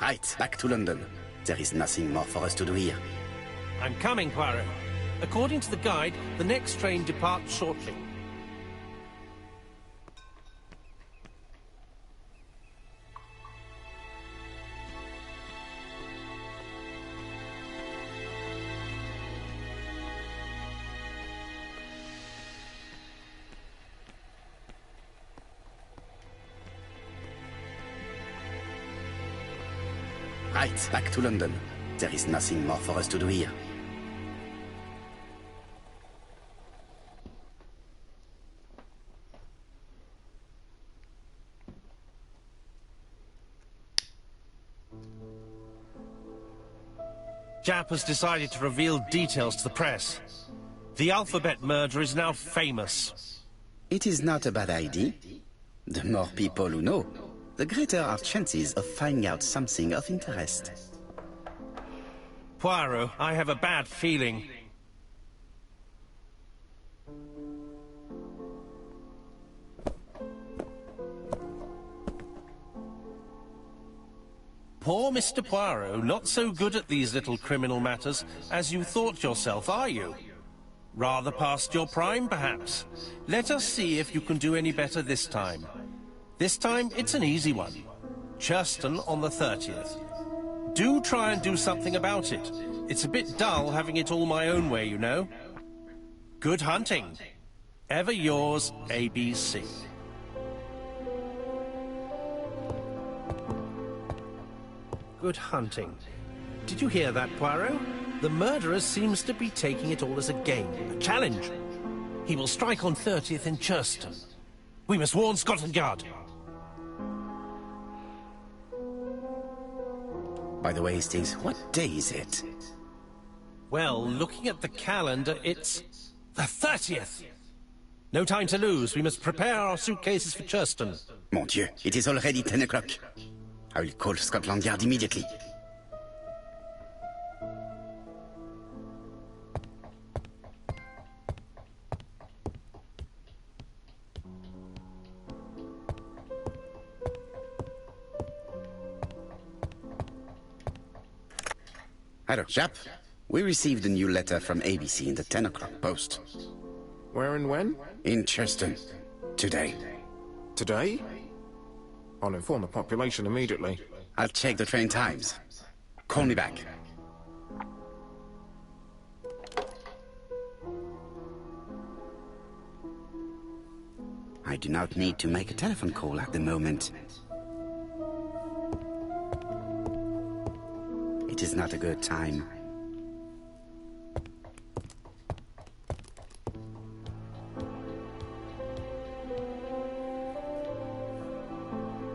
Right, back to London. There is nothing more for us to do here. I'm coming, Poirot. According to the guide, the next train departs shortly. Right, back to London. There is nothing more for us to do here. Jap has decided to reveal details to the press. The alphabet murder is now famous. It is not a bad idea. The more people who know, the greater our chances of finding out something of interest. Poirot, I have a bad feeling. Poor Mr. Poirot, not so good at these little criminal matters as you thought yourself, are you? Rather past your prime, perhaps. Let us see if you can do any better this time. This time, it's an easy one. Churston on the 30th. Do try and do something about it. It's a bit dull having it all my own way, you know. Good hunting. Ever yours, ABC. Good hunting. Did you hear that, Poirot? The murderer seems to be taking it all as a game, a challenge. He will strike on 30th in Churston. We must warn Scotland Yard. By the way, Hastings, what day is it? Well, looking at the calendar, it's the 30th. No time to lose. We must prepare our suitcases for Churston. Mon Dieu, it is already 10 o'clock. I will call Scotland Yard immediately. Hello, Jap. We received a new letter from ABC in the 10 o'clock post. Where and when? In Churston. Today. Today? I'll inform the population immediately. I'll check the train times. Call me back. I do not need to make a telephone call at the moment. It is not a good time.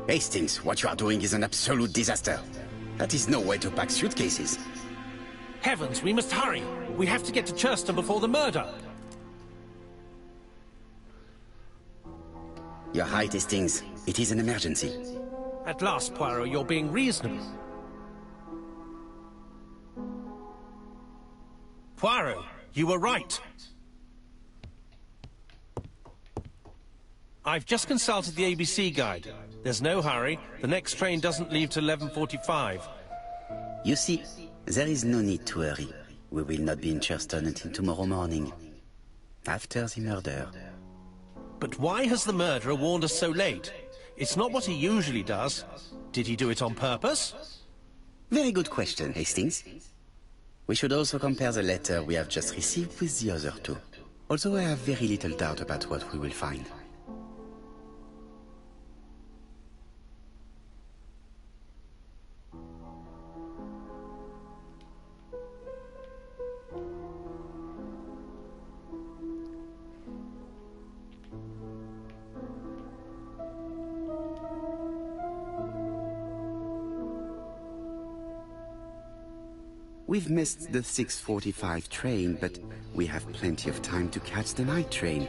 Hastings, what you are doing is an absolute disaster. That is no way to pack suitcases. Heavens, we must hurry. We have to get to Churston before the murder. You're right, Hastings. It is an emergency. At last, Poirot, you're being reasonable. Poirot, you were right. I've just consulted the ABC guide. There's no hurry. The next train doesn't leave till 11:45. You see, there is no need to hurry. We will not be in Churston until tomorrow morning. After the murder. But why has the murderer warned us so late? It's not what he usually does. Did he do it on purpose? Very good question, Hastings. We should also compare the letter we have just received with the other two. Although I have very little doubt about what we will find. We've missed the 6:45 train, but we have plenty of time to catch the night train.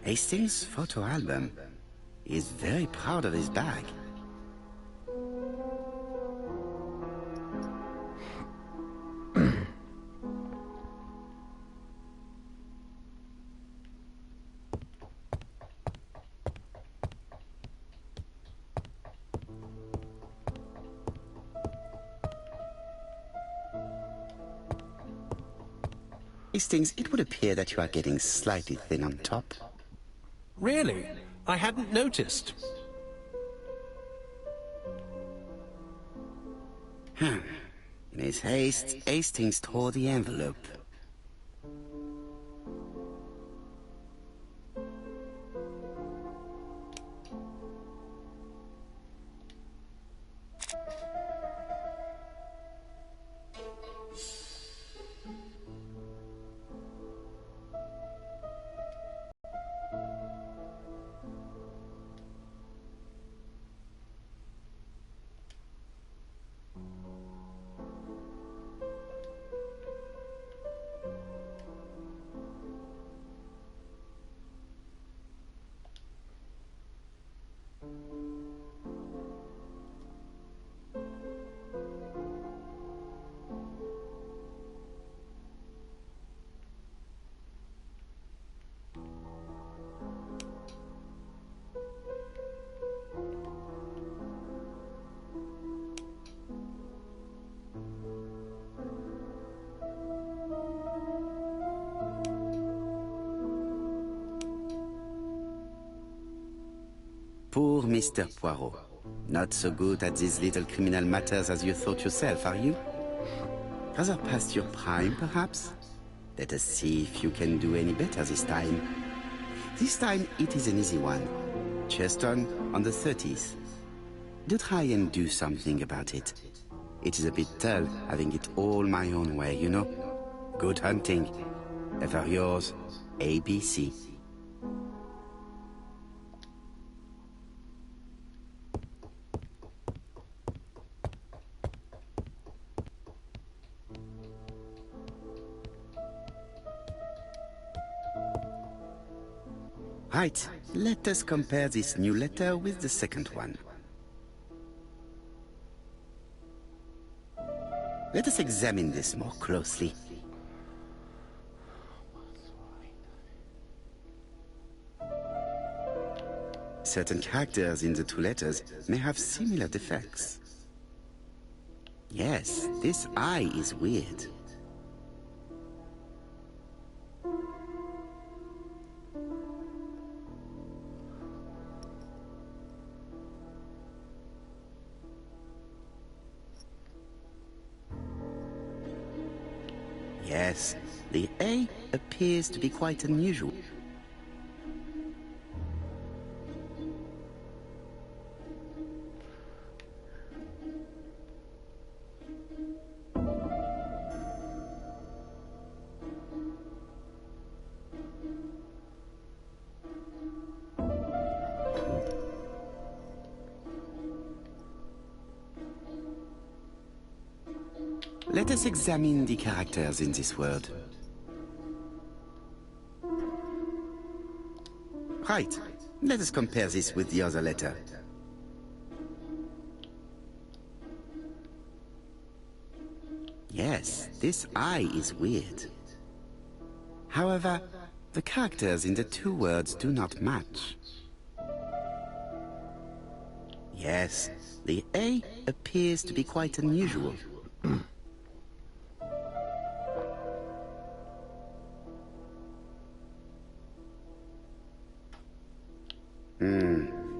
Hastings' photo album. He's very proud of his bag. Hastings, it would appear that you are getting slightly thin on top. Really? I hadn't noticed. In his haste, Hastings tore the envelope. Poor Mr. Poirot. Not so good at these little criminal matters as you thought yourself, are you? Rather past your prime, perhaps? Let us see if you can do any better this time. This time it is an easy one. Just on the 30th. Do try and do something about it. It is a bit dull having it all my own way, you know. Good hunting. Ever yours, ABC. Right, let us compare this new letter with the second one. Let us examine this more closely. Certain characters in the two letters may have similar defects. Yes, this I is weird. Yes, the A appears to be quite unusual. Let us examine the characters in this word. Right. Let us compare this with the other letter. Yes, this I is weird. However, the characters in the two words do not match. Yes, the A appears to be quite unusual.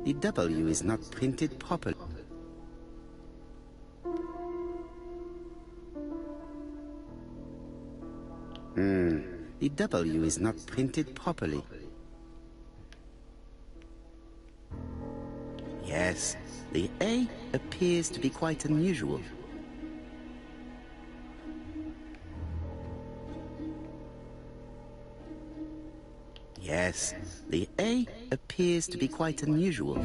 The W is not printed properly. The W is not printed properly. Yes, the A appears to be quite unusual. Yes, the A appears to be quite unusual.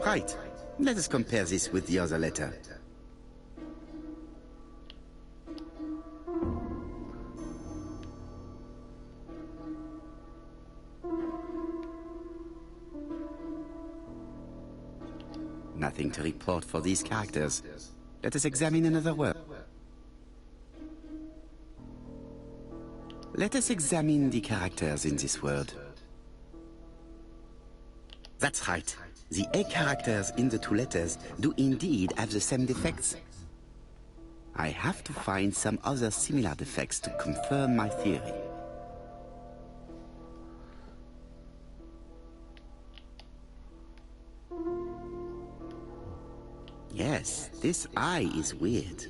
Right. Let us compare this with the other letter. Nothing to report for these characters. Let us examine another word. Let us examine the characters in this word. That's right. the A characters in the two letters do indeed have the same defects. I have to find some other similar defects to confirm my theory. Yes, this I is weird.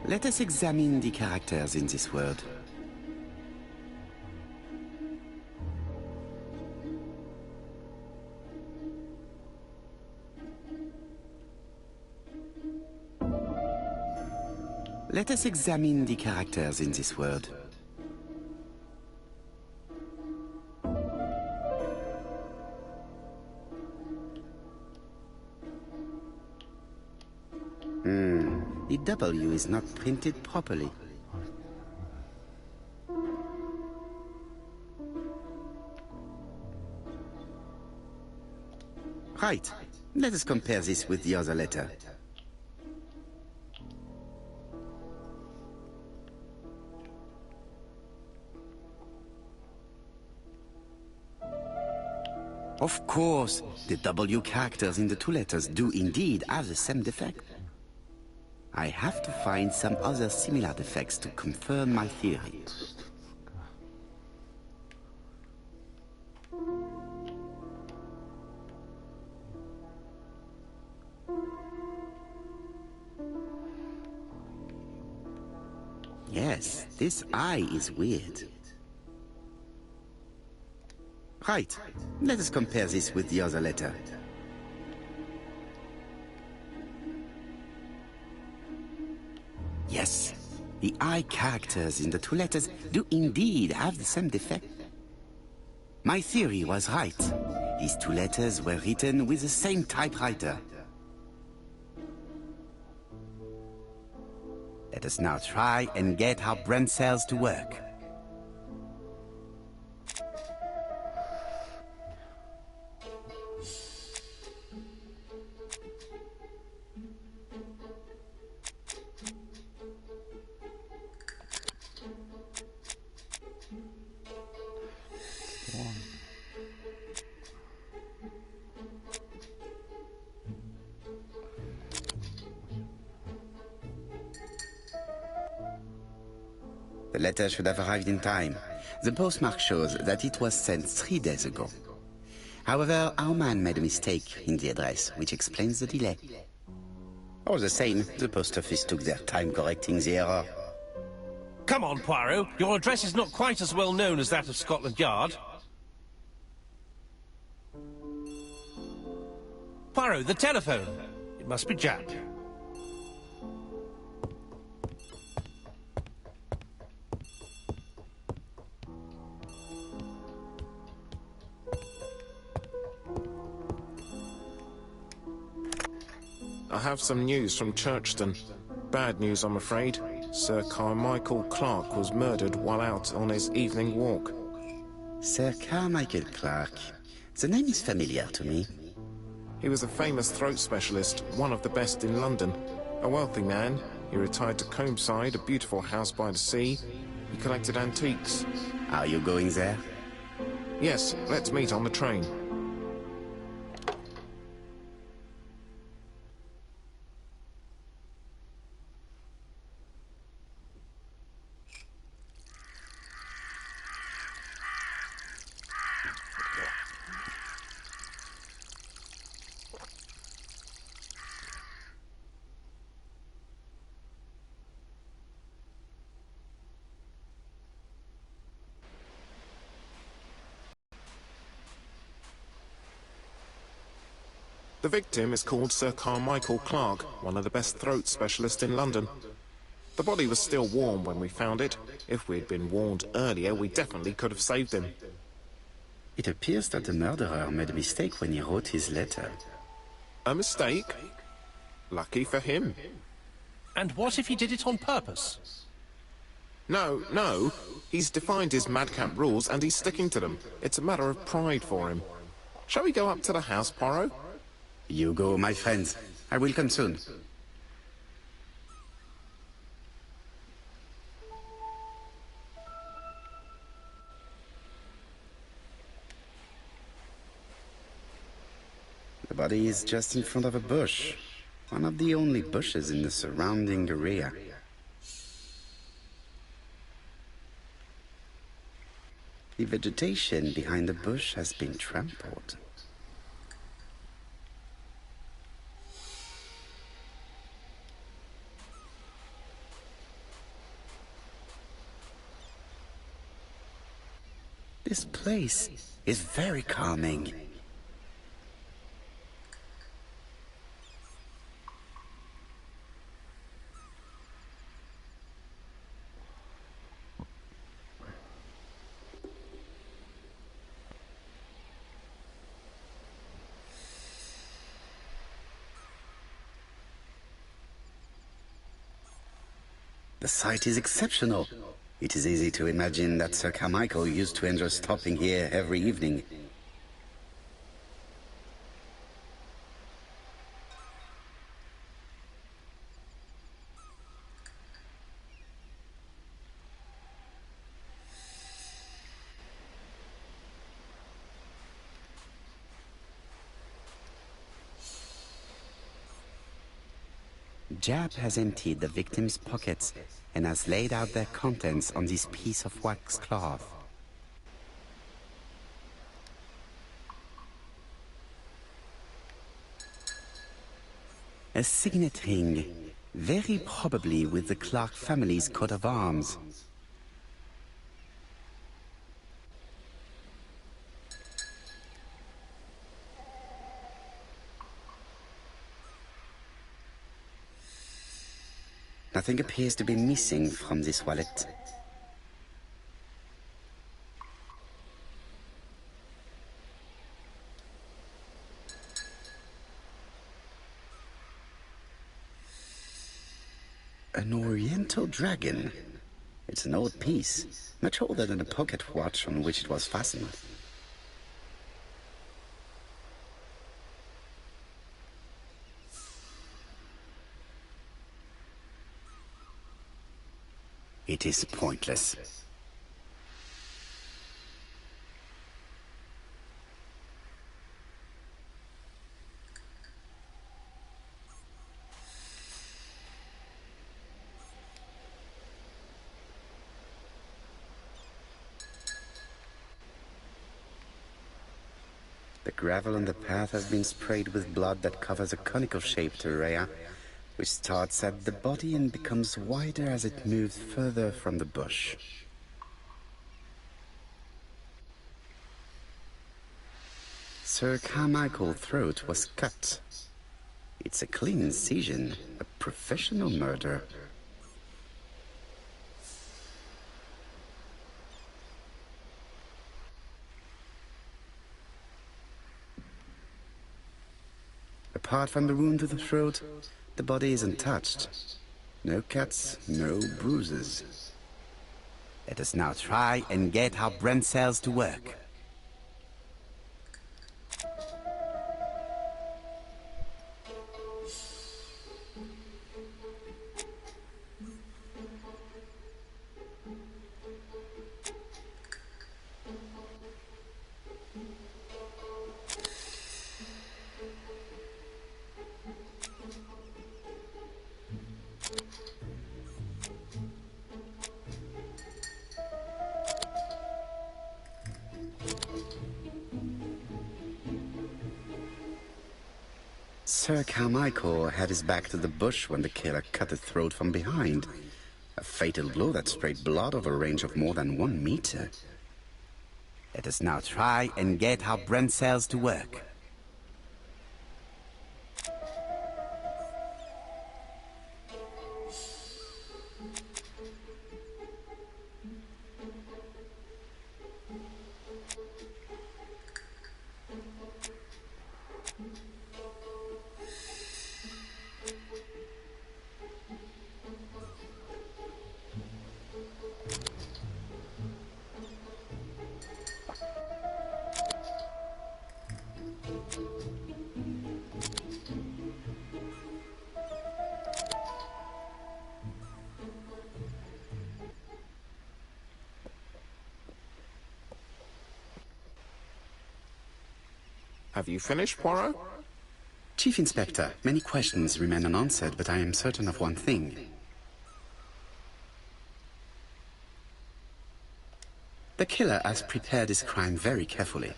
Let us examine the characters in this word. Let us examine the characters in this word. The W is not printed properly. Right. Let us compare this with the other letter. Of course, the W characters in the two letters do indeed have the same defect. I have to find some other similar defects to confirm my theory. Yes, this I is weird. Right. Let us compare this with the other letter. Yes, the I characters in the two letters do indeed have the same defect. My theory was right. These two letters were written with the same typewriter. Let us now try and get our brain cells to work. The letter should have arrived in time. The postmark shows that it was sent 3 days ago. However, our man made a mistake in the address, which explains the delay. All the same, the post office took their time correcting the error. Come on, Poirot. Your address is not quite as well known as that of Scotland Yard. Poirot, the telephone. It must be Jack. I have some news from Churchton. Bad news, I'm afraid. Sir Carmichael Clark was murdered while out on his evening walk. Sir Carmichael Clark. The name is familiar to me. He was a famous throat specialist, one of the best in London. A wealthy man, he retired to Combside, a beautiful house by the sea. He collected antiques. Are you going there? Yes, let's meet on the train. The victim is called Sir Carmichael Clark, one of the best throat specialists in London. The body was still warm when we found it. If we'd been warned earlier, we definitely could have saved him. It appears that the murderer made a mistake when he wrote his letter. A mistake? Lucky for him. And what if he did it on purpose? No. He's defined his madcap rules and he's sticking to them. It's a matter of pride for him. Shall we go up to the house, Poirot? You go, my friends. I will come soon. body is just in front of a bush. One of the only bushes in the surrounding area. The vegetation behind the bush has been trampled. This place is very calming. The site is exceptional. It is easy to imagine that Sir Carmichael used to enjoy stopping here every evening. Jab has emptied the victim's pockets and has laid out their contents on this piece of wax cloth. A signet ring, very probably with the Clark family's coat of arms. Nothing appears to be missing from this wallet. An Oriental dragon. It's an old piece, much older than the pocket watch on which it was fastened. It is pointless. The gravel on the path has been sprayed with blood that covers a conical-shaped area, which starts at the body and becomes wider as it moves further from the bush. Sir Carmichael's throat was cut. It's a clean incision, a professional murder. Apart from the wound to the throat, the body is untouched. No cuts, no bruises. Let us now try and get our brain cells to work. Sir Carmichael had his back to the bush when the killer cut the throat from behind. A fatal blow that sprayed blood over a range of more than 1 meter. Let us now try and get our brain cells to work. Have you finished, Poirot? Chief Inspector, many questions remain unanswered, but I am certain of one thing. The killer has prepared his crime very carefully.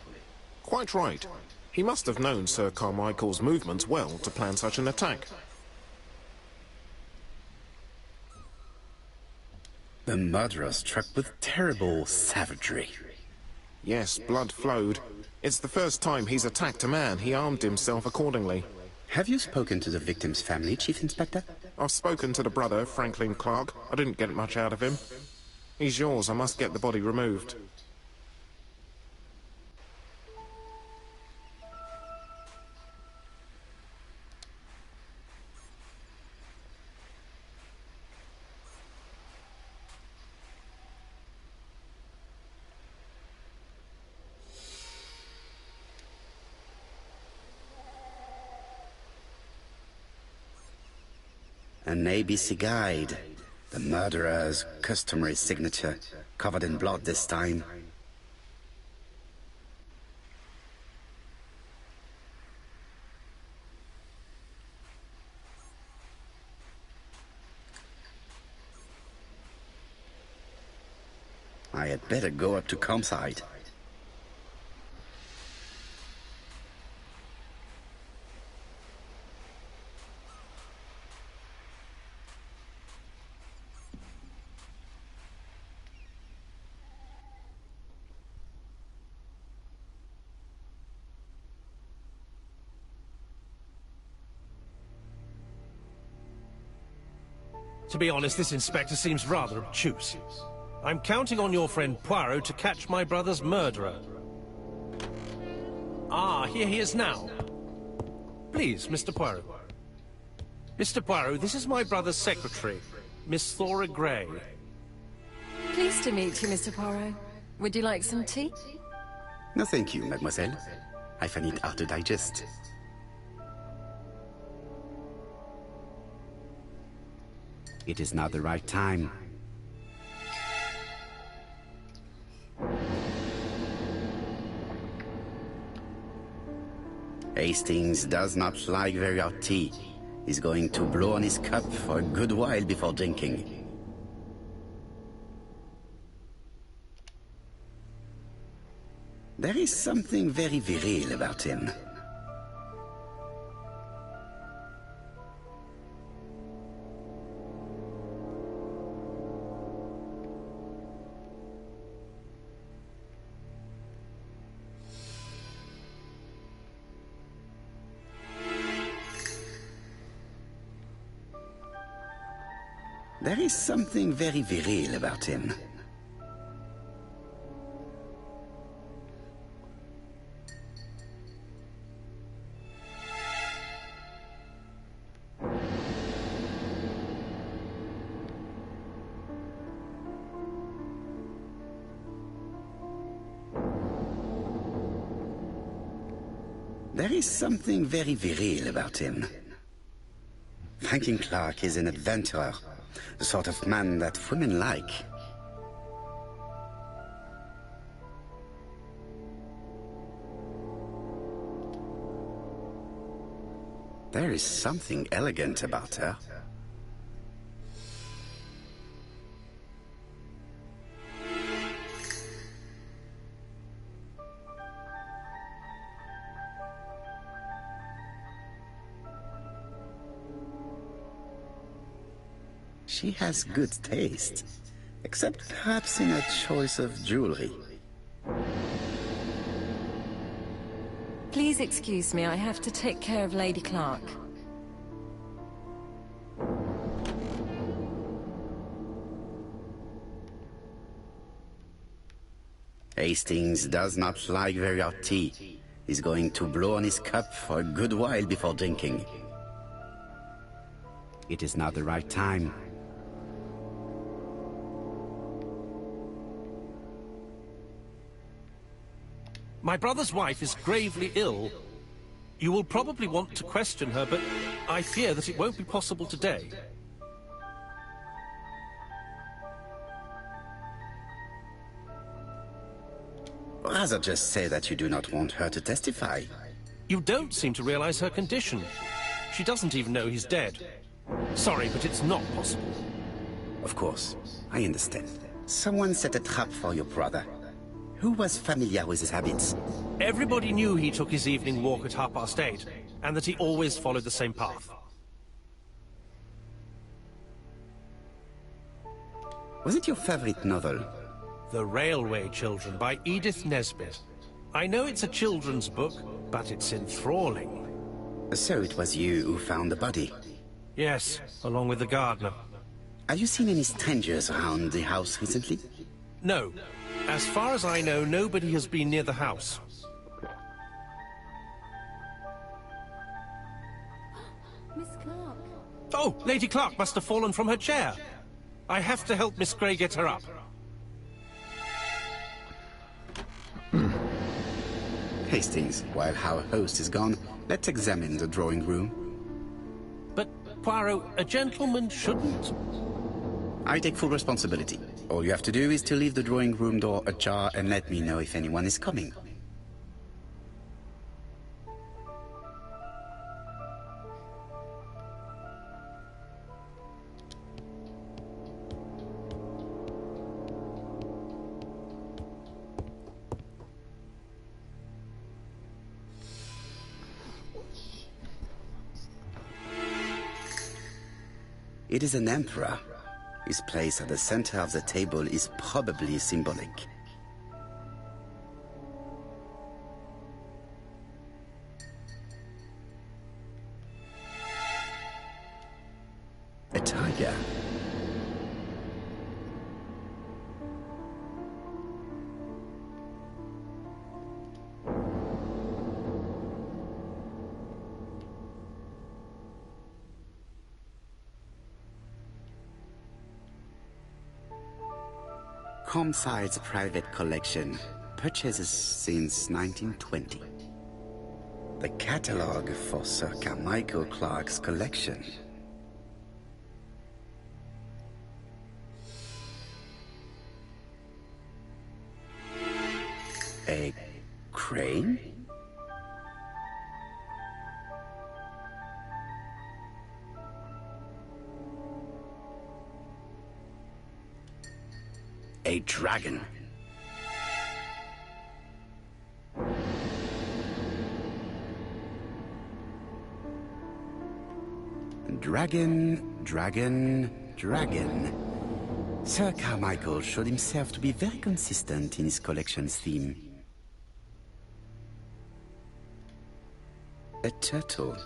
Quite right. He must have known Sir Carmichael's movements well to plan such an attack. The murderer struck with terrible savagery. Yes, blood flowed. It's the first time he's attacked a man. He armed himself accordingly. Have you spoken to the victim's family, Chief Inspector? I've spoken to the brother, Franklin Clark. I didn't get much out of him. He's yours. I must get the body removed. An ABC guide. The murderer's customary signature, covered in blood this time. I had better go up to campsite. To be honest, this inspector seems rather obtuse. I'm counting on your friend Poirot to catch my brother's murderer. Ah, here he is now. Please, Mr. Poirot. Mr. Poirot, this is my brother's secretary, Miss Thora Gray. Pleased to meet you, Mr. Poirot. Would you like some tea? No, thank you, mademoiselle. I find it hard to digest. It is not the right time. Hastings does not like very hot tea. He's going to blow on his cup for a good while before drinking. There is something very viril about him. There is something very viril about him. There is something very viril about him. Franklin Clark is an adventurer, the sort of man that women like. There is something elegant about her. She has good taste, except perhaps in her choice of jewelry. Please excuse me, I have to take care of Lady Clark. Hastings does not like very hot tea. He's going to blow on his cup for a good while before drinking. It is not the right time. My brother's wife is gravely ill. You will probably want to question her, but I fear that it won't be possible today. Rather just say that you do not want her to testify. You don't seem to realize her condition. She doesn't even know he's dead. Sorry, but it's not possible. Of course, I understand. Someone set a trap for your brother. Who was familiar with his habits? Everybody knew he took his evening walk at 8:30, and that he always followed the same path. Was it your favorite novel? The Railway Children by Edith Nesbit. I know it's a children's book, but it's enthralling. So it was you who found the body? Yes, along with the gardener. Have you seen any strangers around the house recently? No. As far as I know, nobody has been near the house. Miss Clark. Oh, Lady Clark must have fallen from her chair. I have to help Miss Grey get her up. Hastings, while our host is gone, let's examine the drawing room. But, Poirot, a gentleman shouldn't... I take full responsibility. All you have to do is to leave the drawing room door ajar and let me know if anyone is coming. It is an emperor. His place at the center of the table is probably symbolic. A tiger. Comside's private collection, purchases since 1920. The catalogue for Sir Carmichael Clark's collection. A crane? A dragon. Dragon. Sir Carmichael showed himself to be very consistent in his collection's theme. A turtle.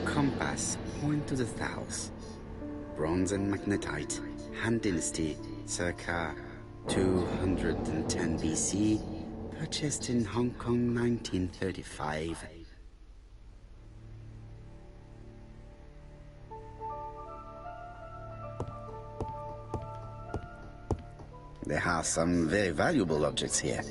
Compass, point to the south. Bronze and magnetite, Han Dynasty, circa 210 BC, purchased in Hong Kong 1935. There are some very valuable objects here.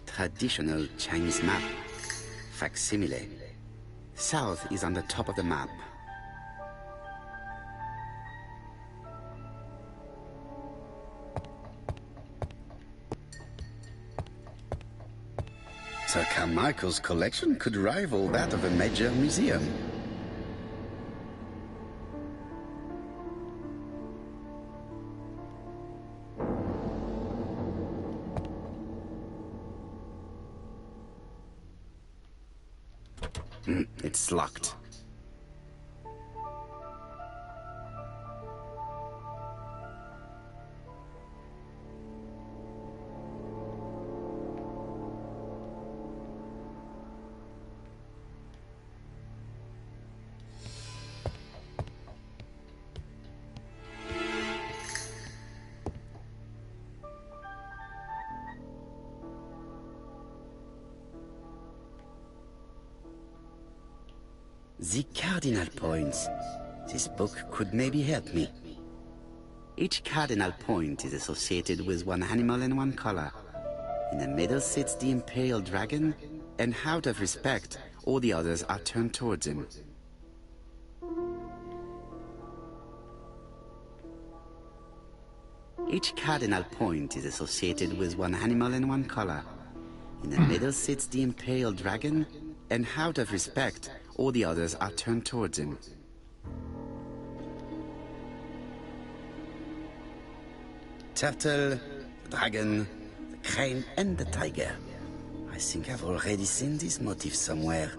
Traditional Chinese map. Facsimile. South is on the top of the map. Sir Carmichael's collection could rival that of a major museum. It's locked. The cardinal points. This book could maybe help me. Each cardinal point is associated with one animal and one color. In the middle sits the imperial dragon, and out of respect, all the others are turned towards him. Each cardinal point is associated with one animal and one color. In the middle sits the imperial dragon, and out of respect, all the others are turned towards him. Turtle, the dragon, the crane, and the tiger. I think I've already seen this motif somewhere.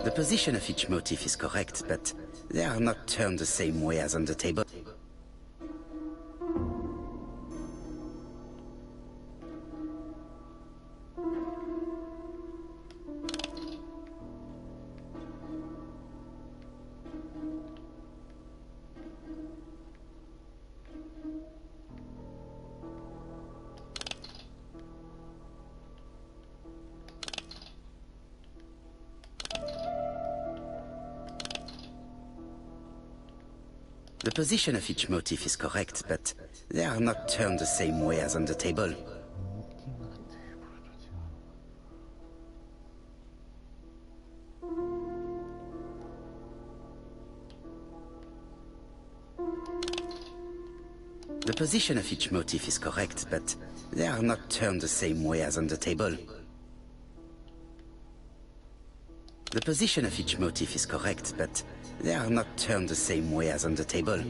The position of each motif is correct, but they are not turned the same way as on the table. The position of each motif is correct, but they are not turned the same way as on the table. The position of each motif is correct, but they are not turned the same way as on the table. The position of each motif is correct, but they are not turned the same way as on the table.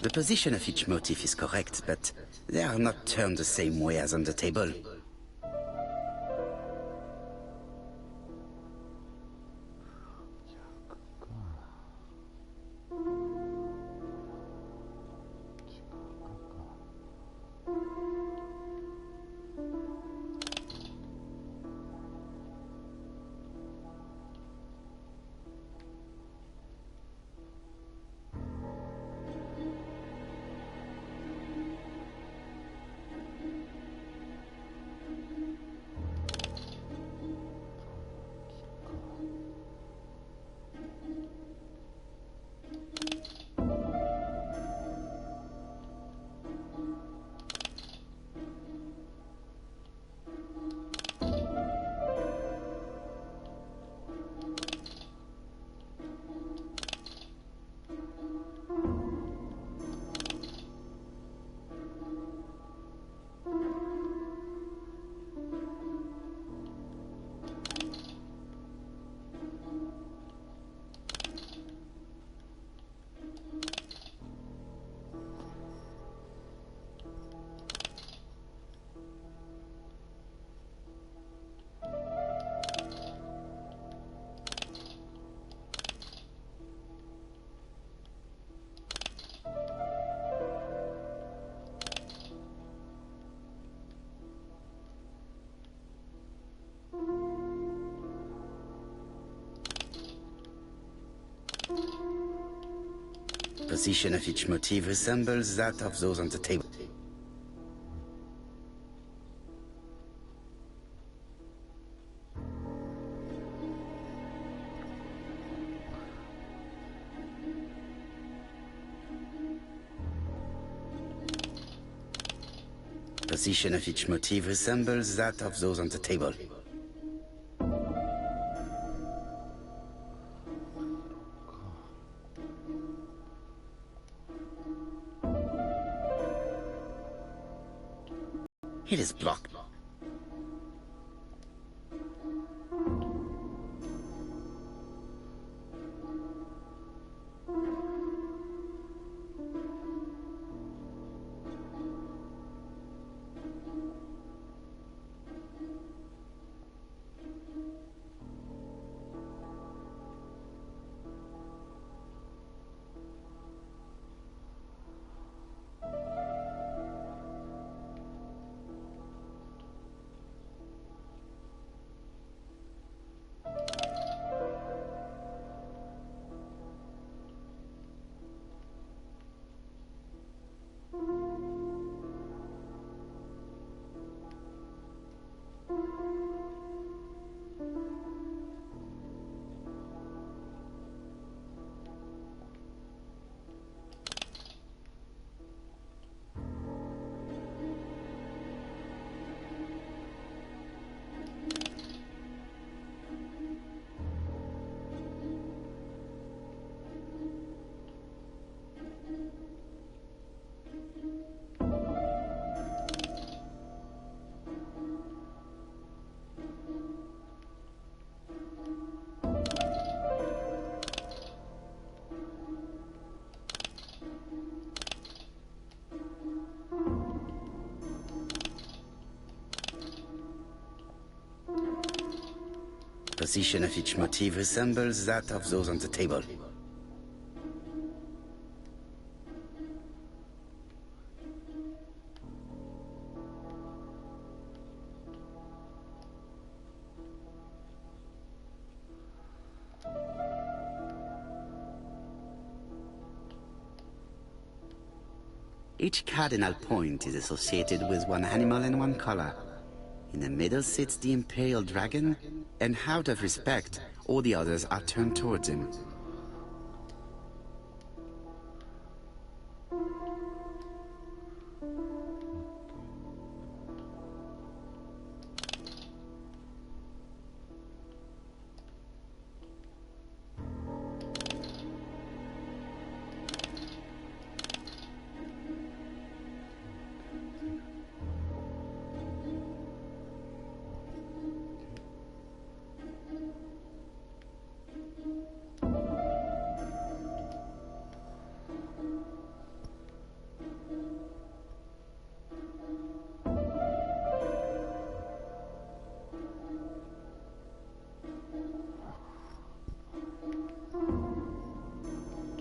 The position of each motif is correct, but they are not turned the same way as on the table. Position of each motif resembles that of those on the table. Position of each motif resembles that of those on the table. It is blocked. position of each motif resembles that of those on the table. Each cardinal point is associated with one animal and one color. In the middle sits the imperial dragon, and out of respect, all the others are turned towards him.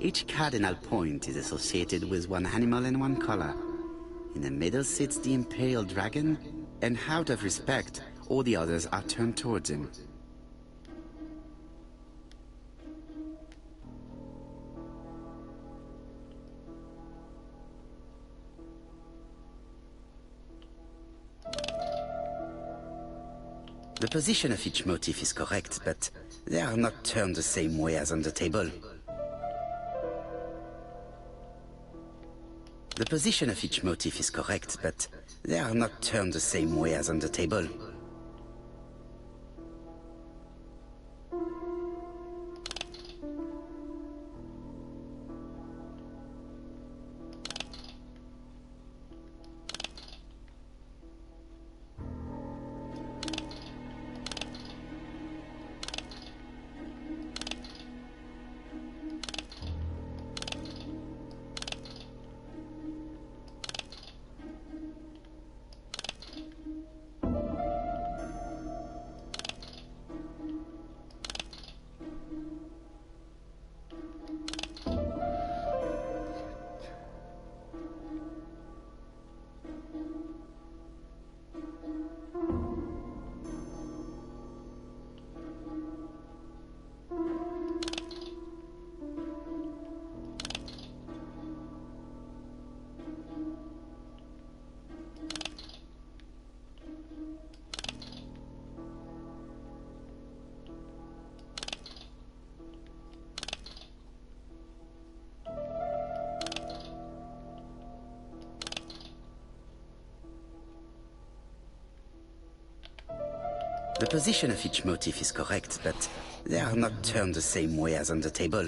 Each cardinal point is associated with one animal and one color. In the middle sits the imperial dragon, and out of respect, all the others are turned towards him. The position of each motif is correct, but they are not turned the same way as on the table. The position of each motif is correct, but they are not turned the same way as on the table. The position of each motif is correct, but they are not turned the same way as on the table.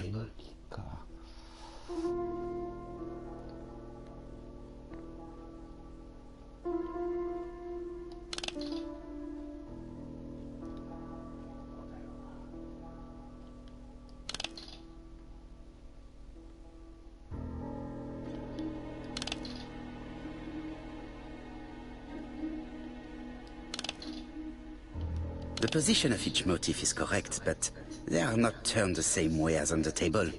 The position of each motif is correct, but they are not turned the same way as on the table.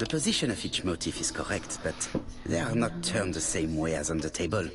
The position of each motif is correct, but they are not turned the same way as on the table.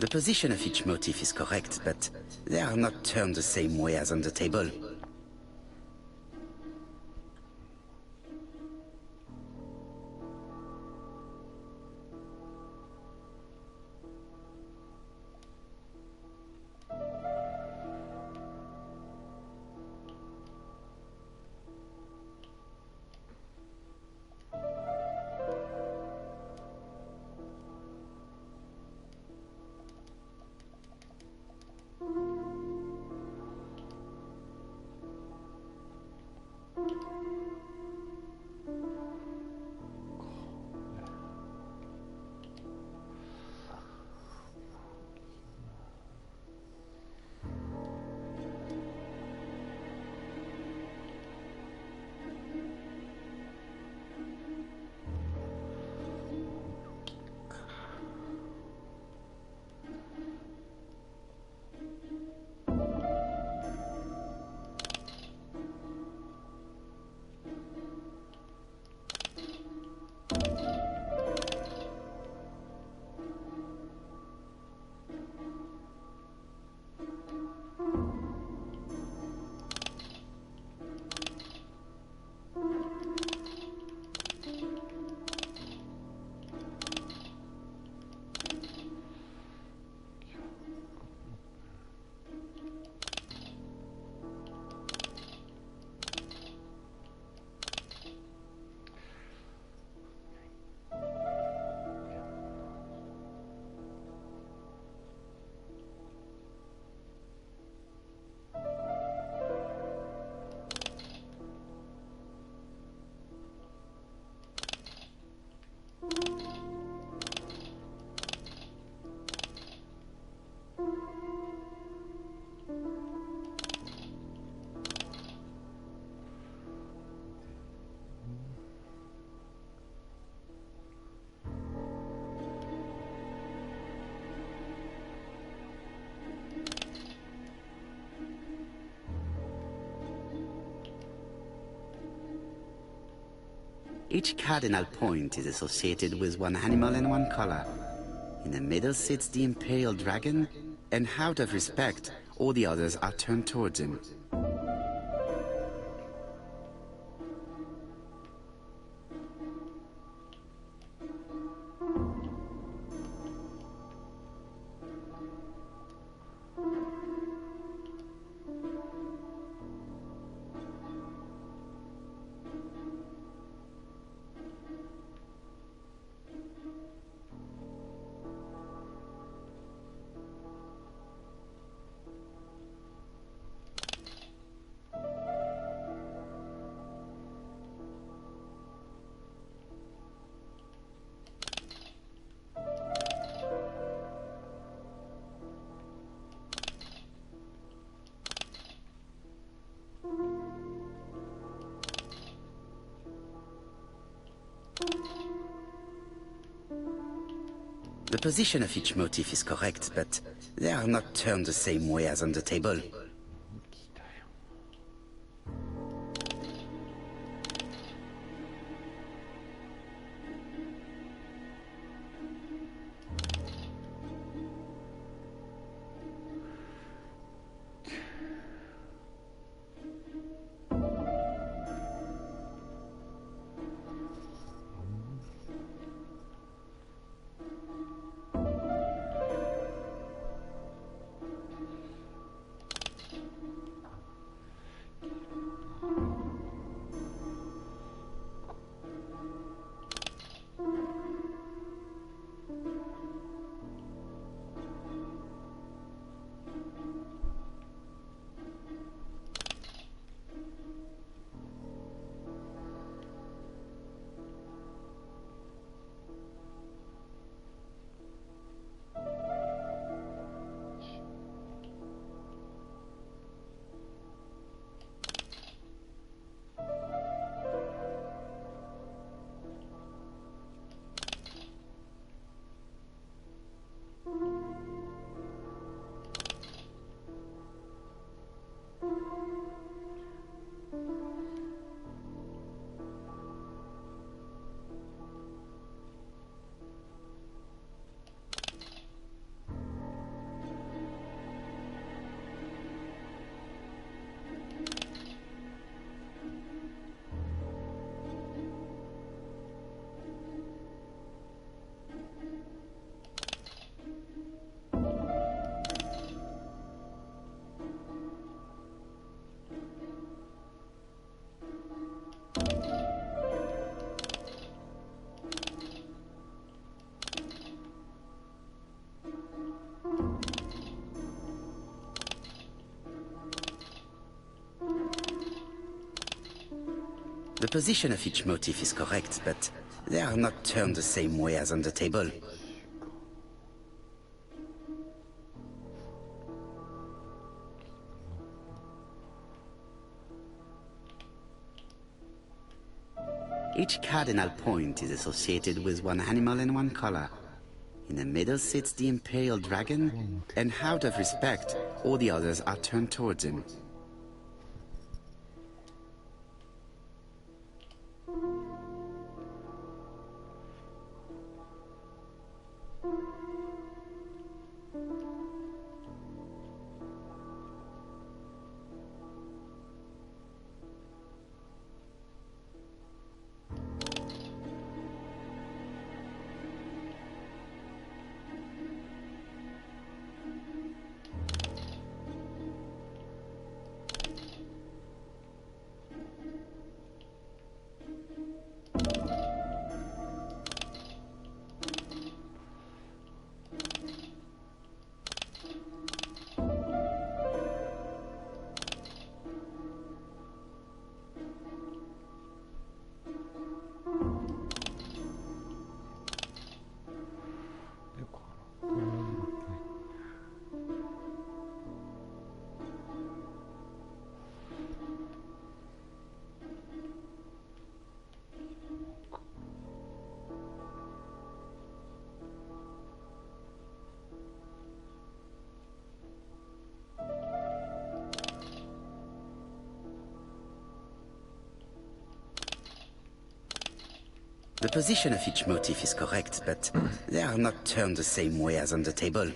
The position of each motif is correct, but they are not turned the same way as on the table. Each cardinal point is associated with one animal and one color. In the middle sits the imperial dragon, and out of respect, all the others are turned towards him. The position of each motif is correct, but they are not turned the same way as on the table. The position of each motif is correct, but they are not turned the same way as on the table. Each cardinal point is associated with one animal and one color. In the middle sits the imperial dragon, and out of respect, all the others are turned towards him. The position of each motif is correct, but they are not turned the same way as on the table.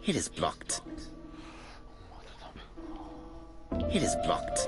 It is blocked. It is blocked.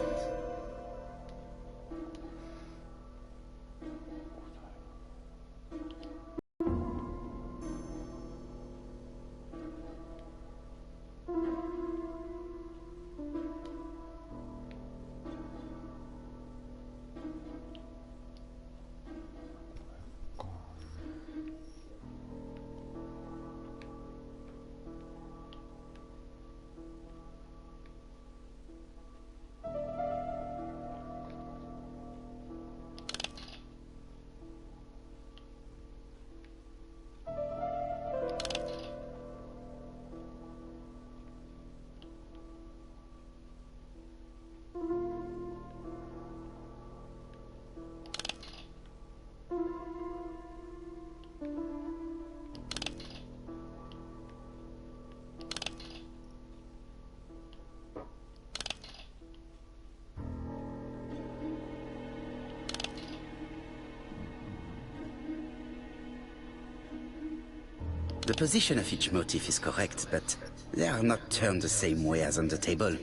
The position of each motif is correct, but they are not turned the same way as on the table.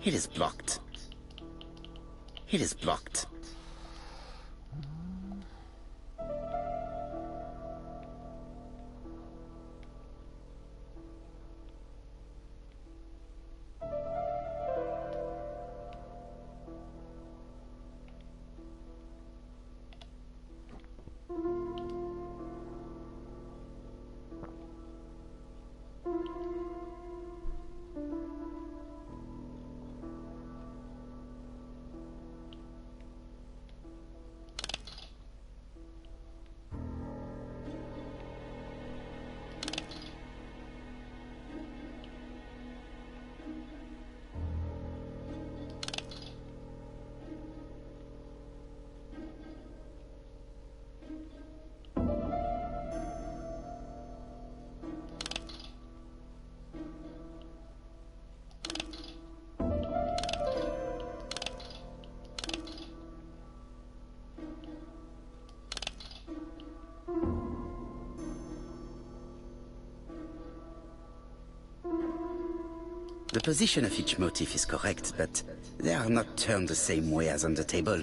It is blocked. It is blocked. The position of each motif is correct, but they are not turned the same way as on the table.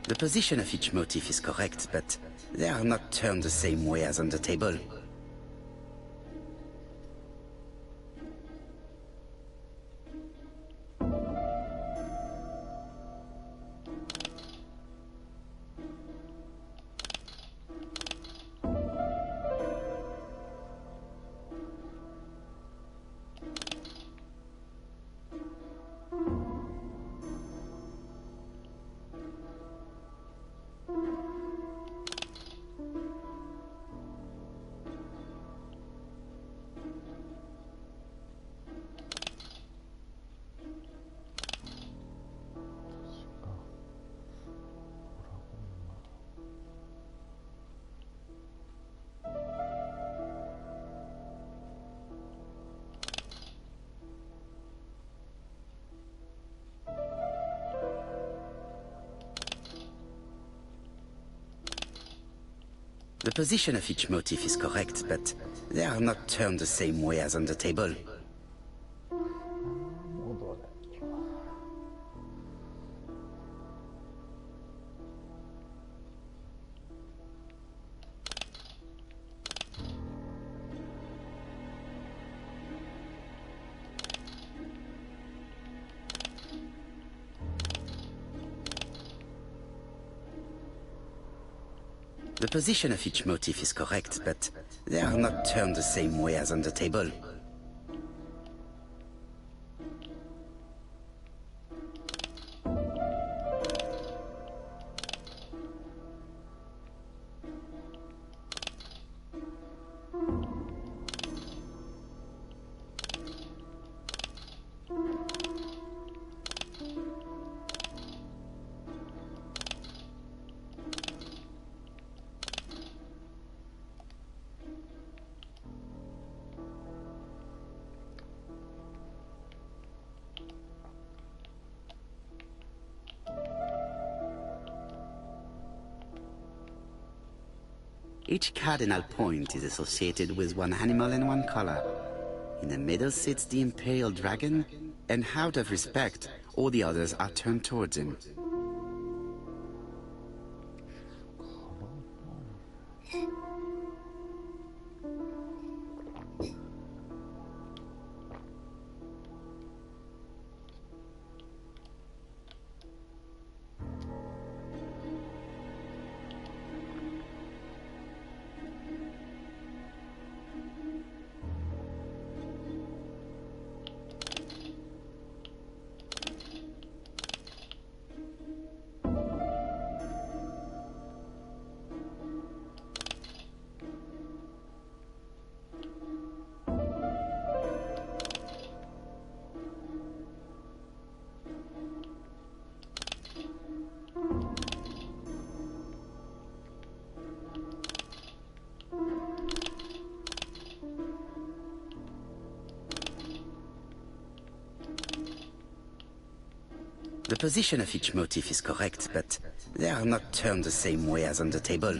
The position of each motif is correct, but they are not turned the same way as on the table. The position of each motif is correct, but they are not turned the same way as on the table. The position of each motif is correct, but they are not turned the same way as on the table. Each cardinal point is associated with one animal and one color. In the middle sits the imperial dragon, and out of respect, all the others are turned towards him. The position of each motif is correct, but they are not turned the same way as on the table.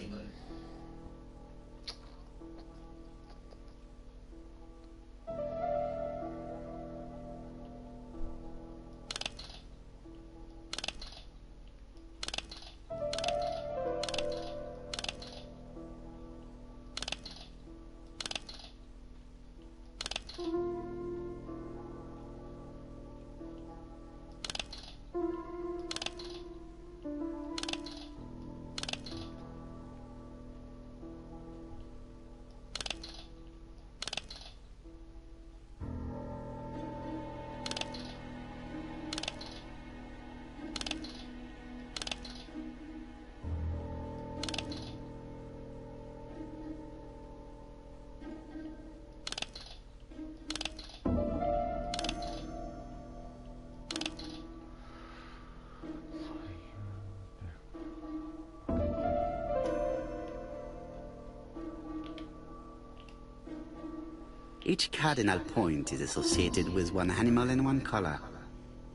Each cardinal point is associated with one animal and one color.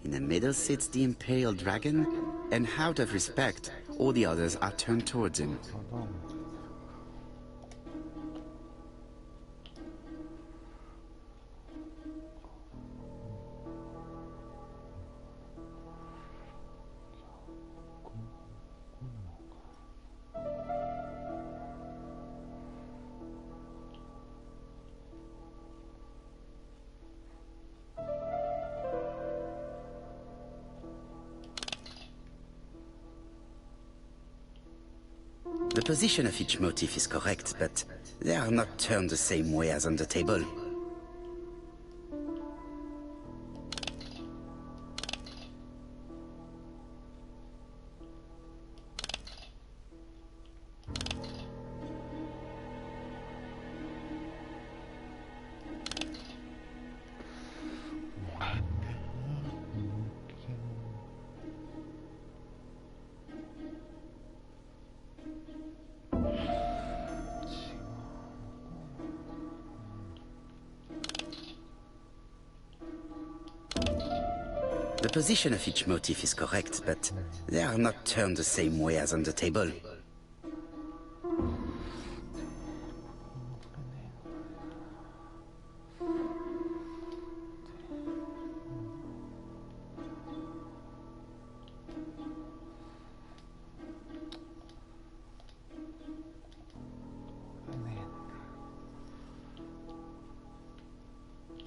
In the middle sits the imperial dragon, and out of respect, all the others are turned towards him. The position of each motif is correct, but they are not turned the same way as on the table. The position of each motif is correct, but they are not turned the same way as on the table.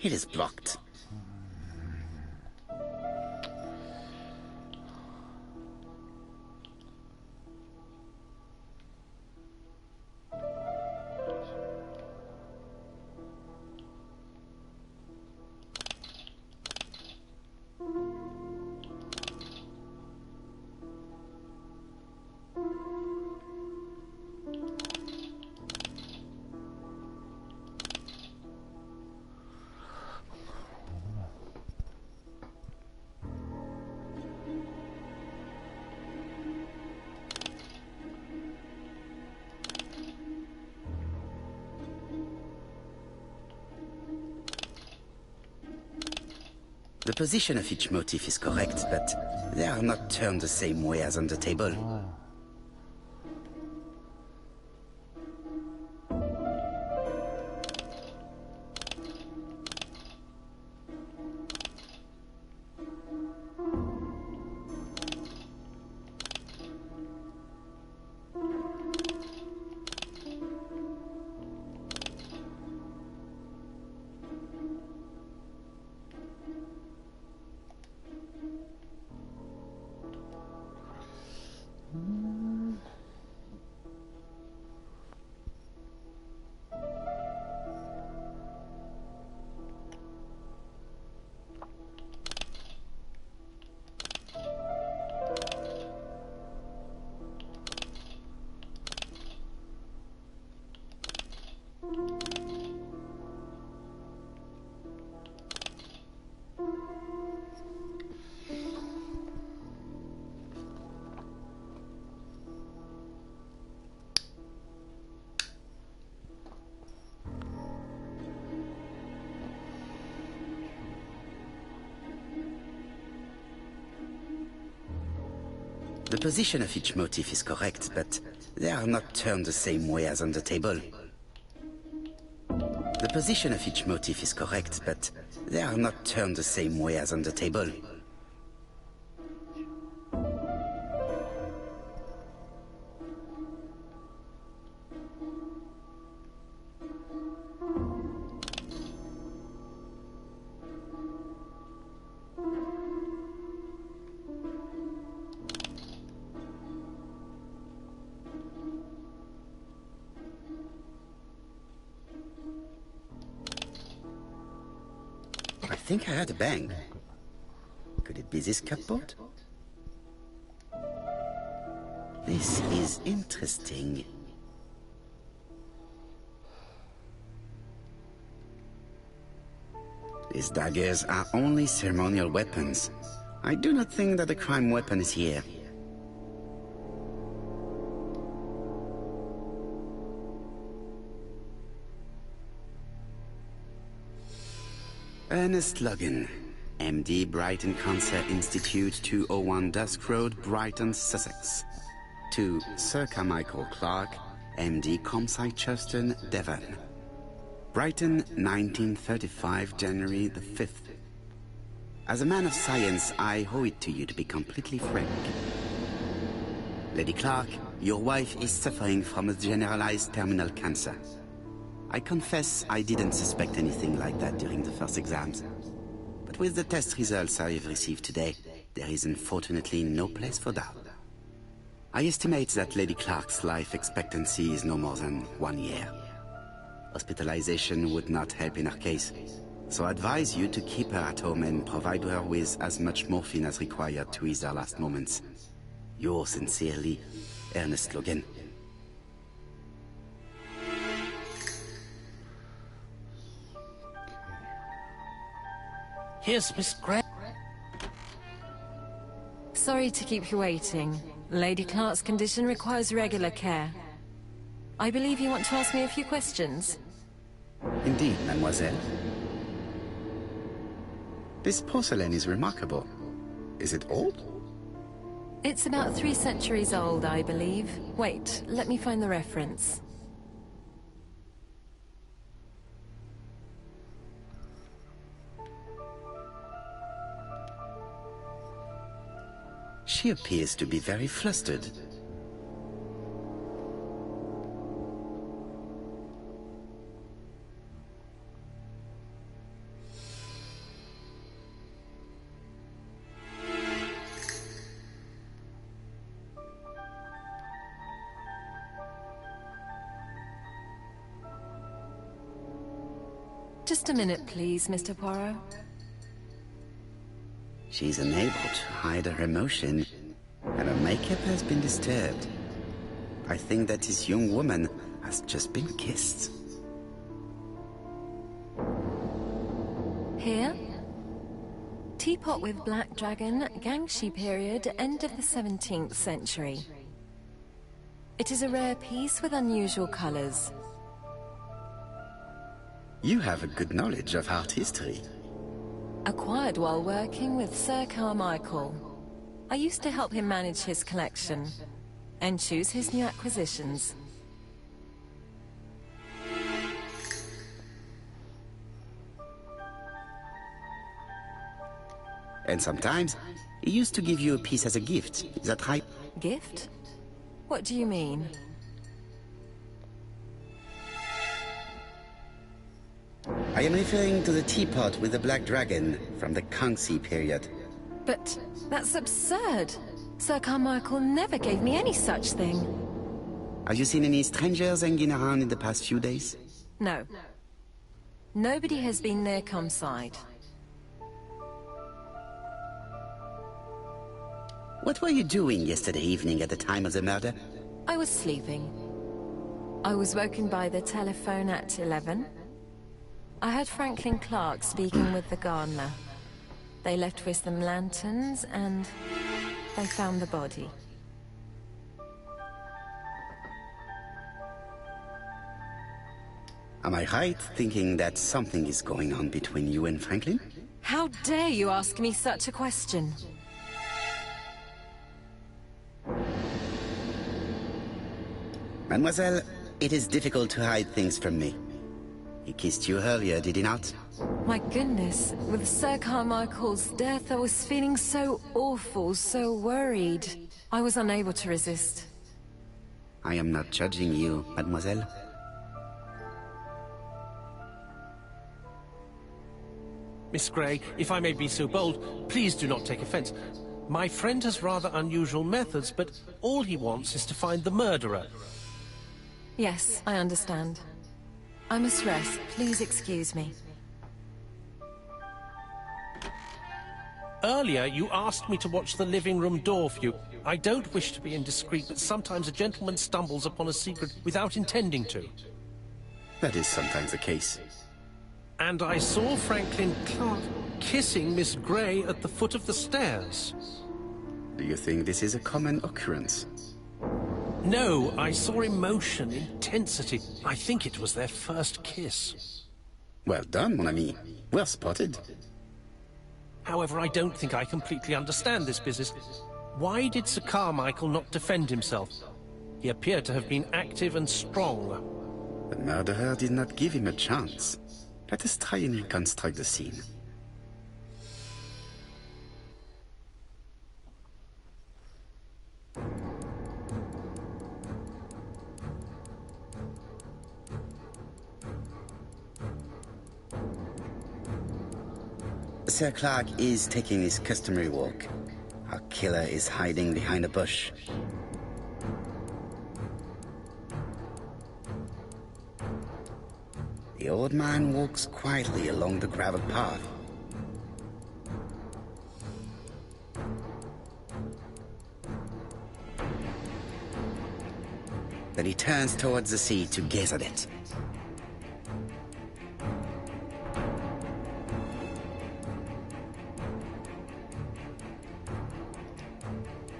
It is blocked. The position of each motif is correct, but they are not turned the same way as on the table. The position of each motif is correct, but they are not turned the same way as on the table. The position of each motif is correct, but they are not turned the same way as on the table. I think I heard a bang. Could it be this cupboard? This is interesting. These daggers are only ceremonial weapons. I do not think that the crime weapon is here. Ernest Logan, MD, Brighton Cancer Institute, 201 Dusk Road, Brighton, Sussex. To Sir Carmichael Clark, MD, Comside Churchton, Devon. Brighton, 1935, January the 5th. As a man of science, I owe it to you to be completely frank. Lady Clark, your wife is suffering from a generalized terminal cancer. I confess I didn't suspect anything like that during the first exams. But with the test results I have received today, there is unfortunately no place for doubt. I estimate that Lady Clark's life expectancy is no more than 1 year. Hospitalization would not help in her case, so I advise you to keep her at home and provide her with as much morphine as required to ease her last moments. Yours sincerely, Ernest Logan. Here's Miss Gray. Sorry to keep you waiting. Lady Clark's condition requires regular care. I believe you want to ask me a few questions. Indeed, mademoiselle. This porcelain is remarkable. Is it old? It's about 3 centuries old, I believe. Wait, let me find the reference. She appears to be very flustered. Just a minute, please, Mr. Poirot. She's unable to hide her emotion, and her makeup has been disturbed. I think that this young woman has just been kissed. Here? Teapot with black dragon, Gangxi period, end of the 17th century. It is a rare piece with unusual colors. You have a good knowledge of art history. Acquired while working with Sir Carmichael. I used to help him manage his collection and choose his new acquisitions. And sometimes, he used to give you a piece as a gift. Is that right? Gift? What do you mean? I am referring to the teapot with the black dragon from the Gangxi period. But that's absurd. Sir Carmichael never gave me any such thing. Have you seen any strangers hanging around in the past few days? No. Nobody has been near Comside. What were you doing yesterday evening at the time of the murder? I was sleeping. I was woken by the telephone at 11. I heard Franklin Clark speaking with the gardener. They left with some lanterns and they found the body. Am I right thinking that something is going on between you and Franklin? How dare you ask me such a question? Mademoiselle, it is difficult to hide things from me. He kissed you earlier, did he not? My goodness, with Sir Carmichael's death, I was feeling so awful, so worried. I was unable to resist. I am not judging you, mademoiselle. Miss Gray, if I may be so bold, please do not take offense. My friend has rather unusual methods, but all he wants is to find the murderer. Yes, I understand. I must rest. Please excuse me. Earlier, you asked me to watch the living room door for you. I don't wish to be indiscreet, but sometimes a gentleman stumbles upon a secret without intending to. That is sometimes the case. And I saw Franklin Clark kissing Miss Gray at the foot of the stairs. Do you think this is a common occurrence? No, I saw emotion, intensity. I think it was their first kiss. Well done, mon ami. Well spotted. However, I don't think I completely understand this business. Why did Sir Carmichael not defend himself? He appeared to have been active and strong. The murderer did not give him a chance. Let us try and reconstruct the scene. Sir Clark is taking his customary walk. Our killer is hiding behind a bush. The old man walks quietly along the gravel path. Then he turns towards the sea to gaze at it.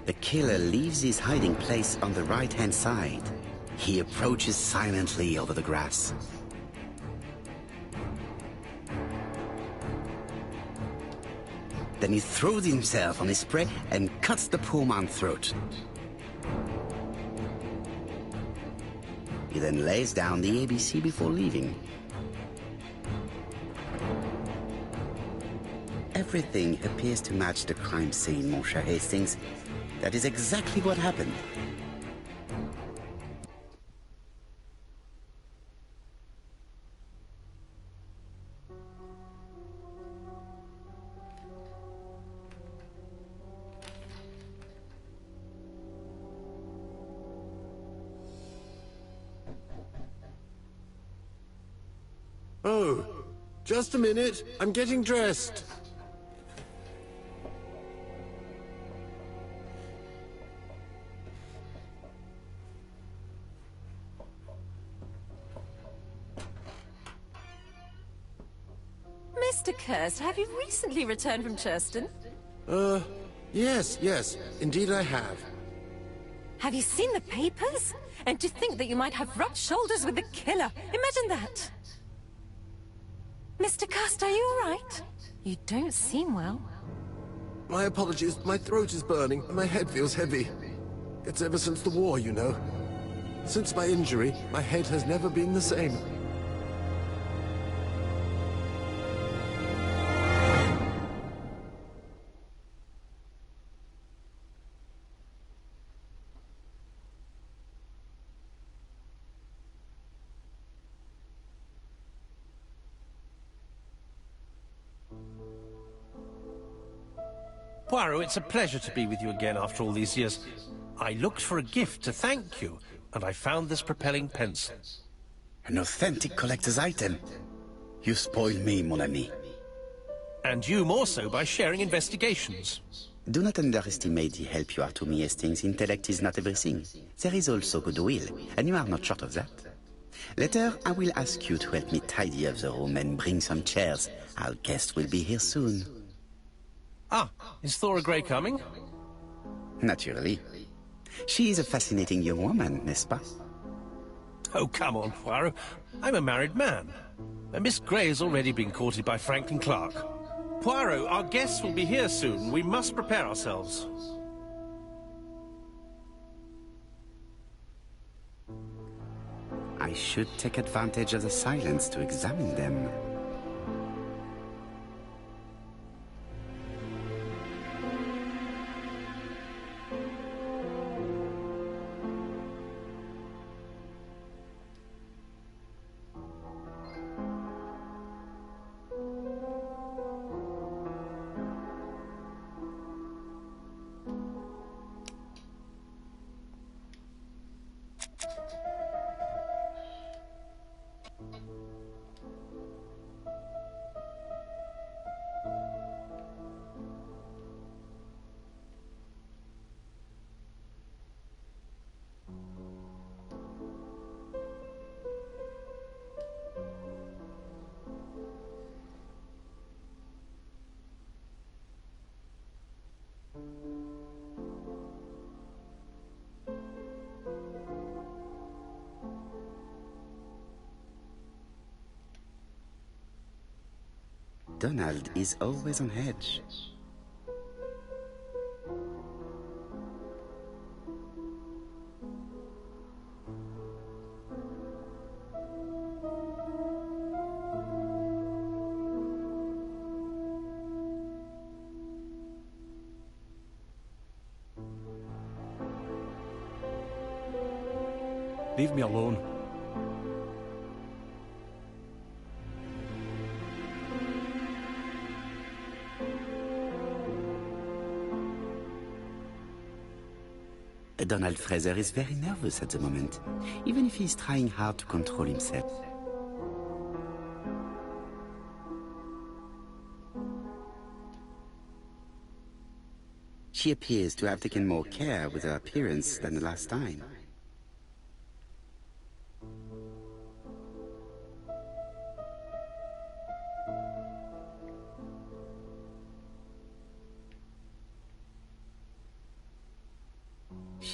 The killer leaves his hiding place on the right-hand side. He approaches silently over the grass. Then he throws himself on his prey and cuts the poor man's throat. He then lays down the ABC before leaving. Everything appears to match the crime scene, mon cher Hastings. That is exactly what happened. Oh, just a minute. I'm getting dressed. Mr. Kirst, have you recently returned from Churston? Yes. Indeed I have. Have you seen the papers? And to think that you might have rubbed shoulders with the killer. Imagine that. Mr. Kirst, are you all right? You don't seem well. My apologies. My throat is burning and my head feels heavy. It's ever since the war, you know. Since my injury, my head has never been the same. Poirot, it's a pleasure to be with you again after all these years. I looked for a gift to thank you, and I found this propelling pencil. An authentic collector's item. You spoil me, mon ami. And you more so by sharing investigations. Do not underestimate the help you are to me, Hastings. Intellect is not everything. There is also goodwill, and you are not short of that. Later, I will ask you to help me tidy up the room and bring some chairs. Our guest will be here soon. Ah, is Thora Grey coming? Naturally. She is a fascinating young woman, n'est-ce pas? Oh, come on, Poirot. I'm a married man. And Miss Grey has already been courted by Franklin Clark. Poirot, our guests will be here soon. We must prepare ourselves. I should take advantage of the silence to examine them. Donald is always on edge. Leave me alone. Donald Fraser is very nervous at the moment, even if he's trying hard to control himself. She appears to have taken more care with her appearance than the last time.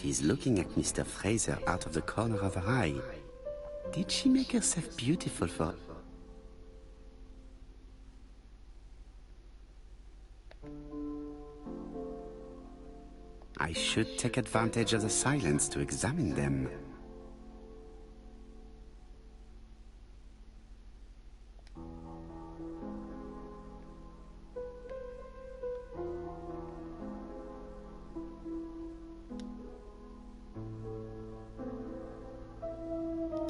She's looking at Mr. Fraser out of the corner of her eye. Did she make herself beautiful for... I should take advantage of the silence to examine them.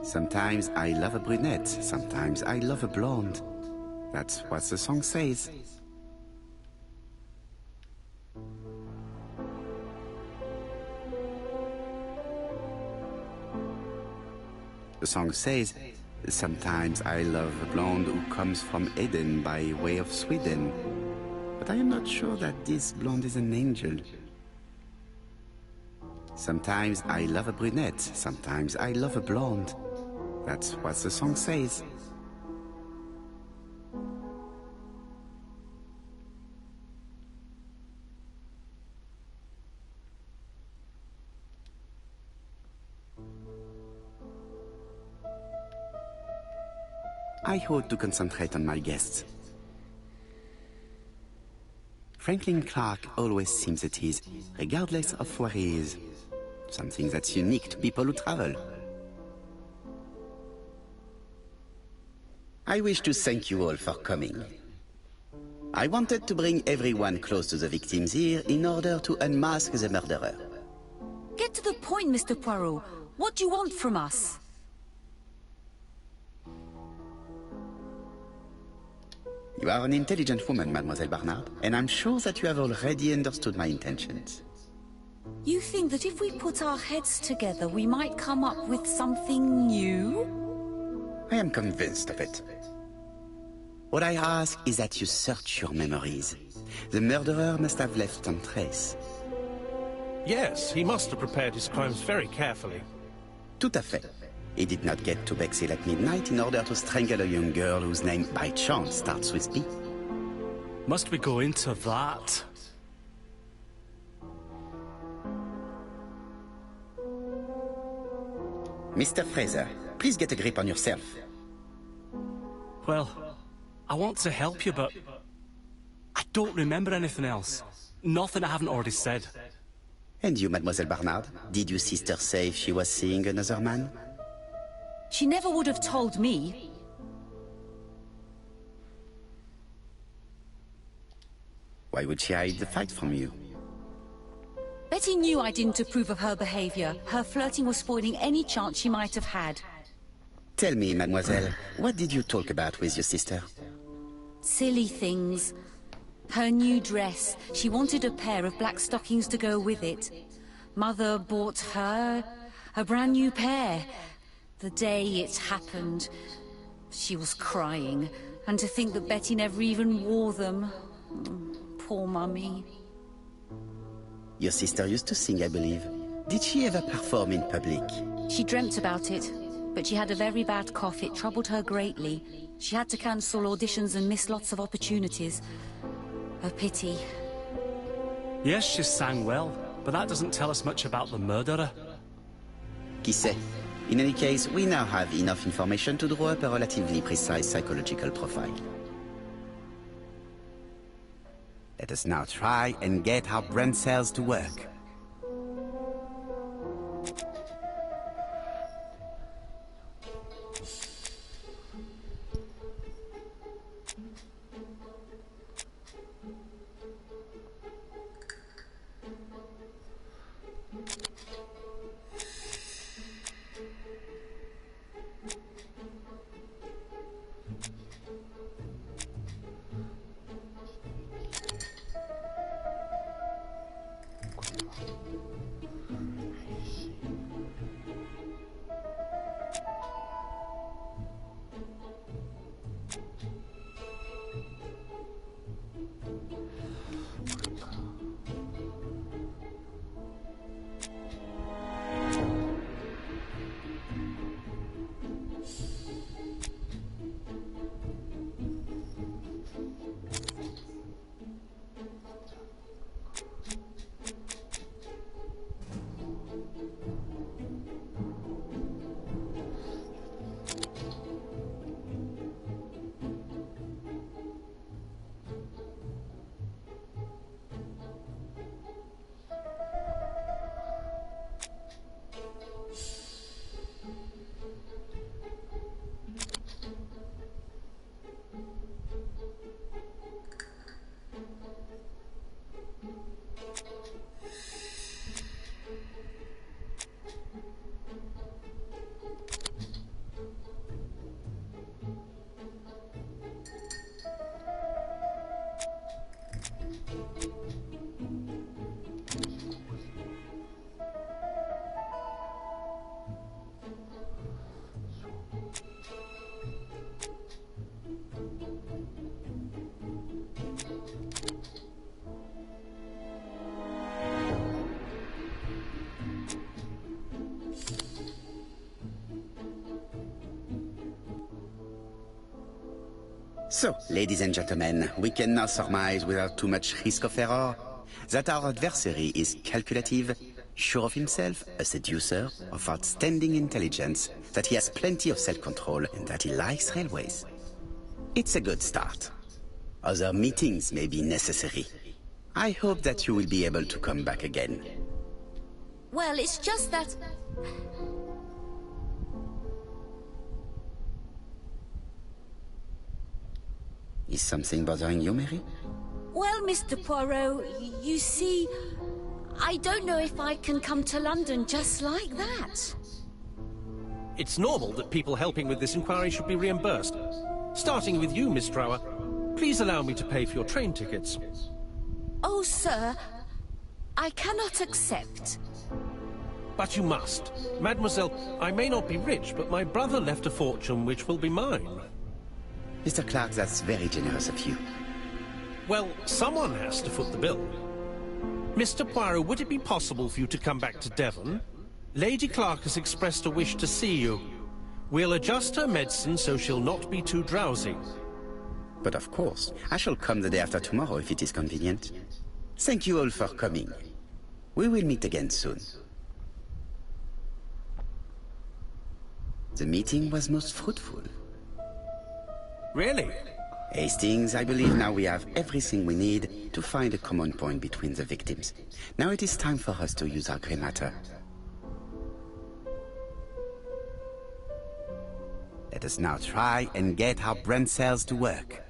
Sometimes I love a brunette, sometimes I love a blonde. That's what the song says. The song says, sometimes I love a blonde who comes from Eden by way of Sweden. But I am not sure that this blonde is an angel. Sometimes I love a brunette, sometimes I love a blonde. That's what the song says. I ought to concentrate on my guests. Franklin Clark always seems at ease, regardless of where he is. Something that's unique to people who travel. I wish to thank you all for coming. I wanted to bring everyone close to the victims here in order to unmask the murderer. Get to the point, Mr. Poirot. What do you want from us? You are an intelligent woman, Mademoiselle Barnard, and I'm sure that you have already understood my intentions. You think that if we put our heads together, we might come up with something new? I am convinced of it. What I ask is that you search your memories. The murderer must have left some trace. Yes, he must have prepared his crimes very carefully. Tout à fait. He did not get to Bexhill at midnight in order to strangle a young girl whose name by chance starts with B. Must we go into that? Mr. Fraser, please get a grip on yourself. Well, I want to help you, but I don't remember anything else. Nothing I haven't already said. And you, Mademoiselle Barnard, did your sister say if she was seeing another man? She never would have told me. Why would she hide the fact from you? Betty knew I didn't approve of her behavior. Her flirting was spoiling any chance she might have had. Tell me, mademoiselle, what did you talk about with your sister? Silly things. Her new dress. She wanted a pair of black stockings to go with it. Mother bought her a brand new pair. The day it happened, she was crying. And to think that Betty never even wore them. Poor Mummy. Your sister used to sing, I believe. Did she ever perform in public? She dreamt about it, but she had a very bad cough. It troubled her greatly. She had to cancel auditions and miss lots of opportunities. A pity. Yes, she sang well, but that doesn't tell us much about the murderer. Qui sait? In any case, we now have enough information to draw up a relatively precise psychological profile. Let us now try and get our brain cells to work. So, ladies and gentlemen, we can now surmise without too much risk of error that our adversary is calculative, sure of himself, a seducer of outstanding intelligence, that he has plenty of self-control, and that he likes railways. It's a good start. Other meetings may be necessary. I hope that you will be able to come back again. Well, it's just that... Is something bothering you, Mary? Well, Mr. Poirot, you see, I don't know if I can come to London just like that. It's normal that people helping with this inquiry should be reimbursed. Starting with you, Miss Trower. Please allow me to pay for your train tickets. Oh, sir, I cannot accept. But you must. Mademoiselle, I may not be rich, but my brother left a fortune which will be mine. Mr. Clark, that's very generous of you. Well, someone has to foot the bill. Mr. Poirot, would it be possible for you to come back to Devon? Lady Clark has expressed a wish to see you. We'll adjust her medicine so she'll not be too drowsy. But of course, I shall come the day after tomorrow if it is convenient. Thank you all for coming. We will meet again soon. The meeting was most fruitful. Really? Hastings, I believe now we have everything we need to find a common point between the victims. Now it is time for us to use our grey matter. Let us now try and get our brain cells to work.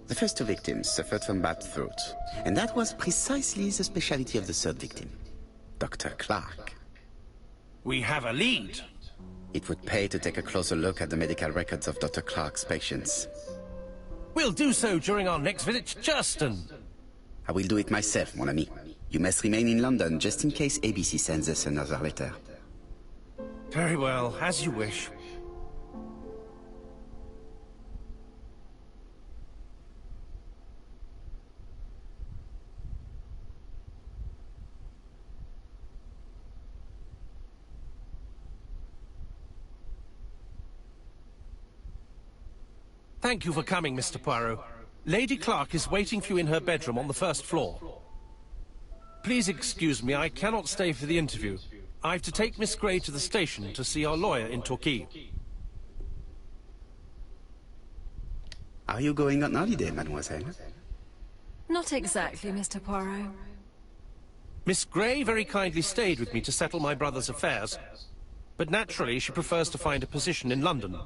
The first two victims suffered from bad throat, and that was precisely the specialty of the third victim, Dr. Clark. We have a lead. It would pay to take a closer look at the medical records of Dr. Clark's patients. We'll do so during our next visit to Churston. I will do it myself, mon ami. You must remain in London just in case ABC sends us another letter. Very well, as you wish. Thank you for coming, Mr. Poirot. Lady Clark is waiting for you in her bedroom on the first floor. Please excuse me, I cannot stay for the interview. I have to take Miss Gray to the station to see our lawyer in Torquay. Are you going on holiday, mademoiselle? Not exactly, Mr. Poirot. Miss Gray very kindly stayed with me to settle my brother's affairs. But naturally, she prefers to find a position in London.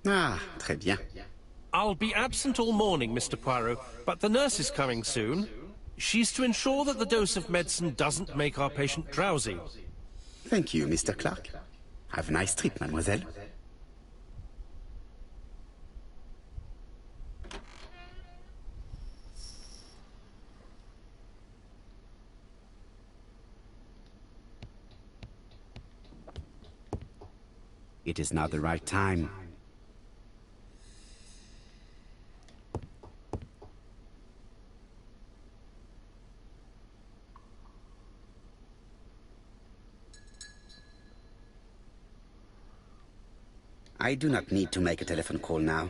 Ah, très bien. I'll be absent all morning, Mr. Poirot, but the nurse is coming soon. She's to ensure that the dose of medicine doesn't make our patient drowsy. Thank you, Mr. Clark. Have a nice trip, mademoiselle. It is now the right time. I do not need to make a telephone call now.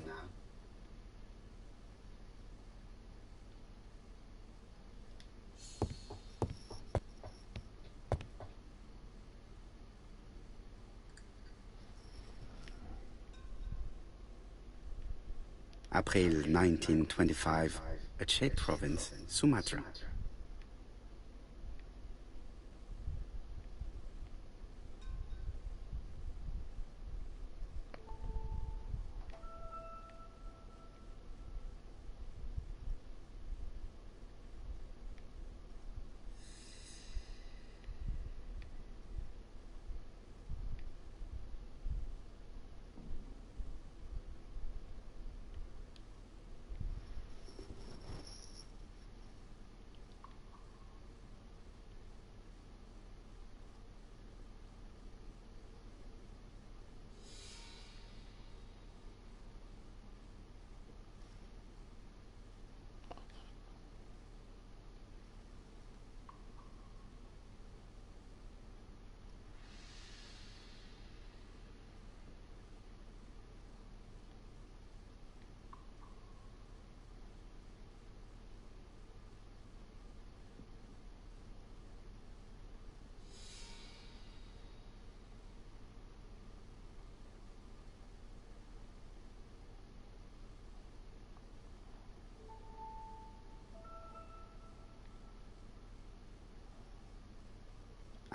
April 1925, Aceh Province, Sumatra.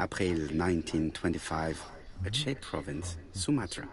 April 1925, Aceh Province, Sumatra.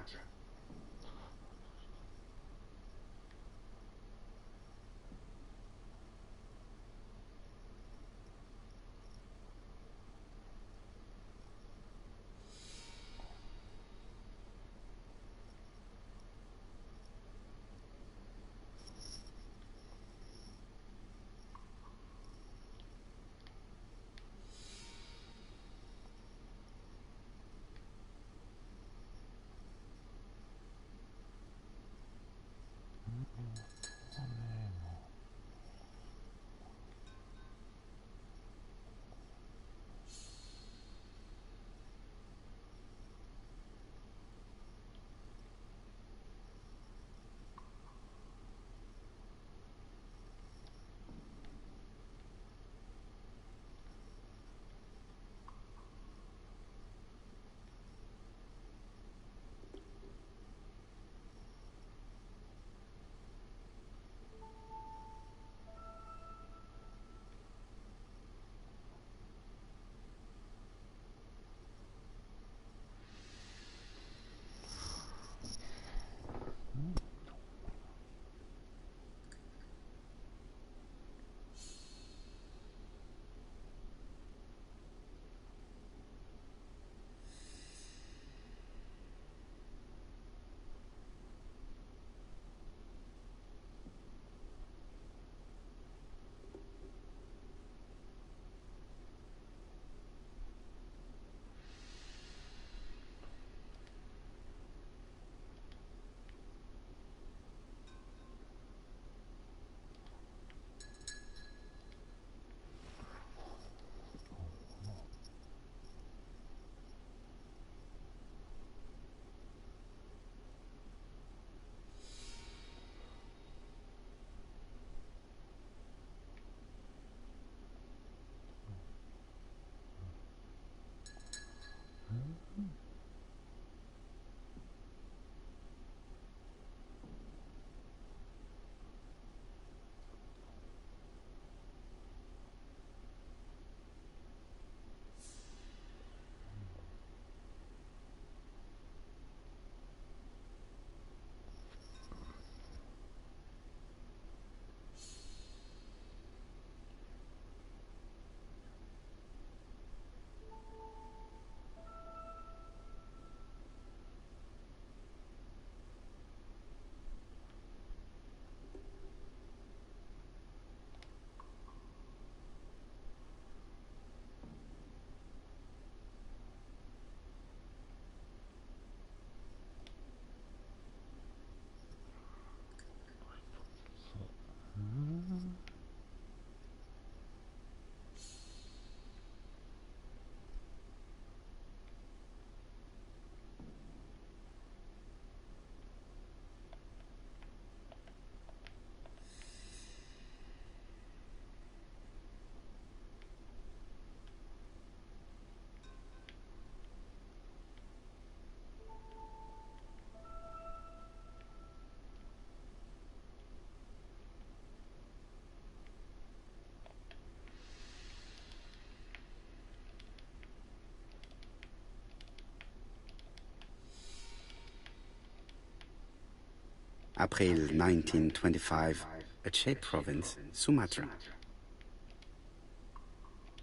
April 1925, Aceh Province, Sumatra.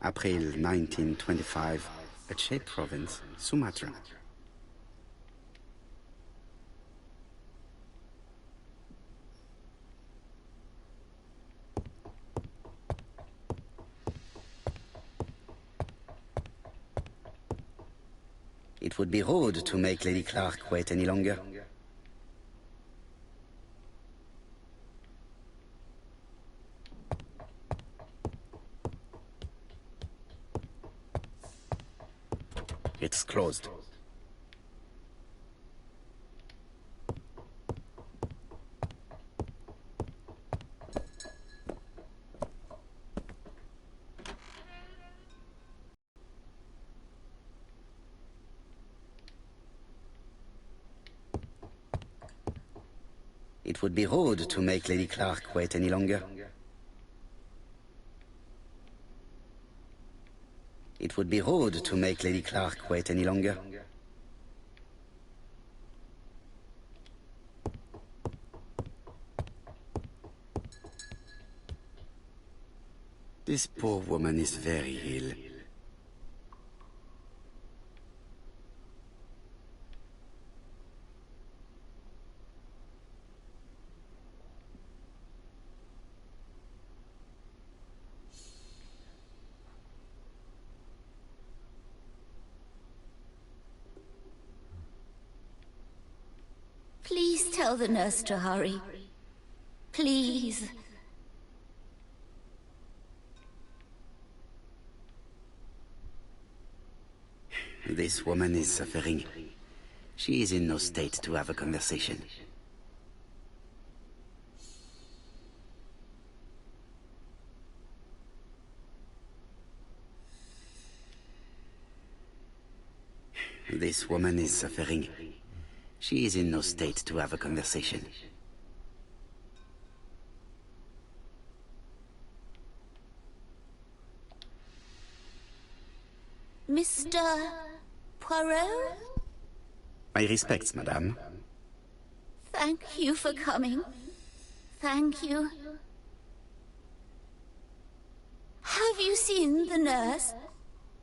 April 1925, Aceh Province, Sumatra. It would be rude to make Lady Clark wait any longer. It's closed. It would be rude to make Lady Clark wait any longer. It would be rude to make Lady Clark wait any longer. This poor woman is very ill. Please tell the nurse to hurry. Please. This woman is suffering. She is in no state to have a conversation. This woman is suffering. She is in no state to have a conversation. Mr. Poirot? My respects, madame. Thank you for coming. Thank you. Have you seen the nurse?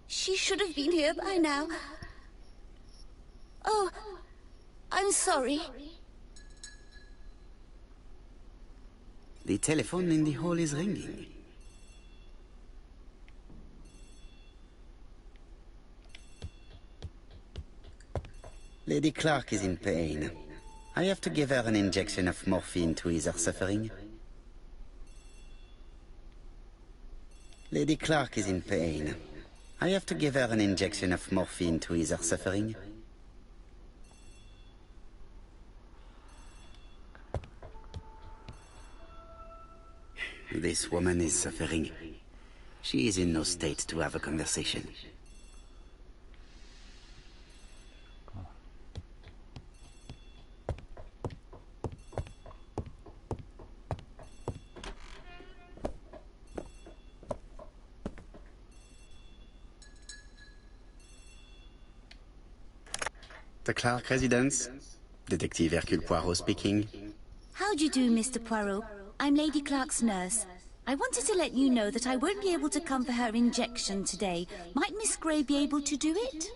She should have been here by now. Oh, I'm sorry. The telephone in the hall is ringing. Lady Clark is in pain. I have to give her an injection of morphine to ease her suffering. Lady Clark is in pain. I have to give her an injection of morphine to ease her suffering. This woman is suffering. She is in no state to have a conversation. The Clark residence. Detective Hercule Poirot speaking. How do you do, Mr. Poirot? I'm Lady Clark's nurse. I wanted to let you know that I won't be able to come for her injection today. Might Miss Grey be able to do it?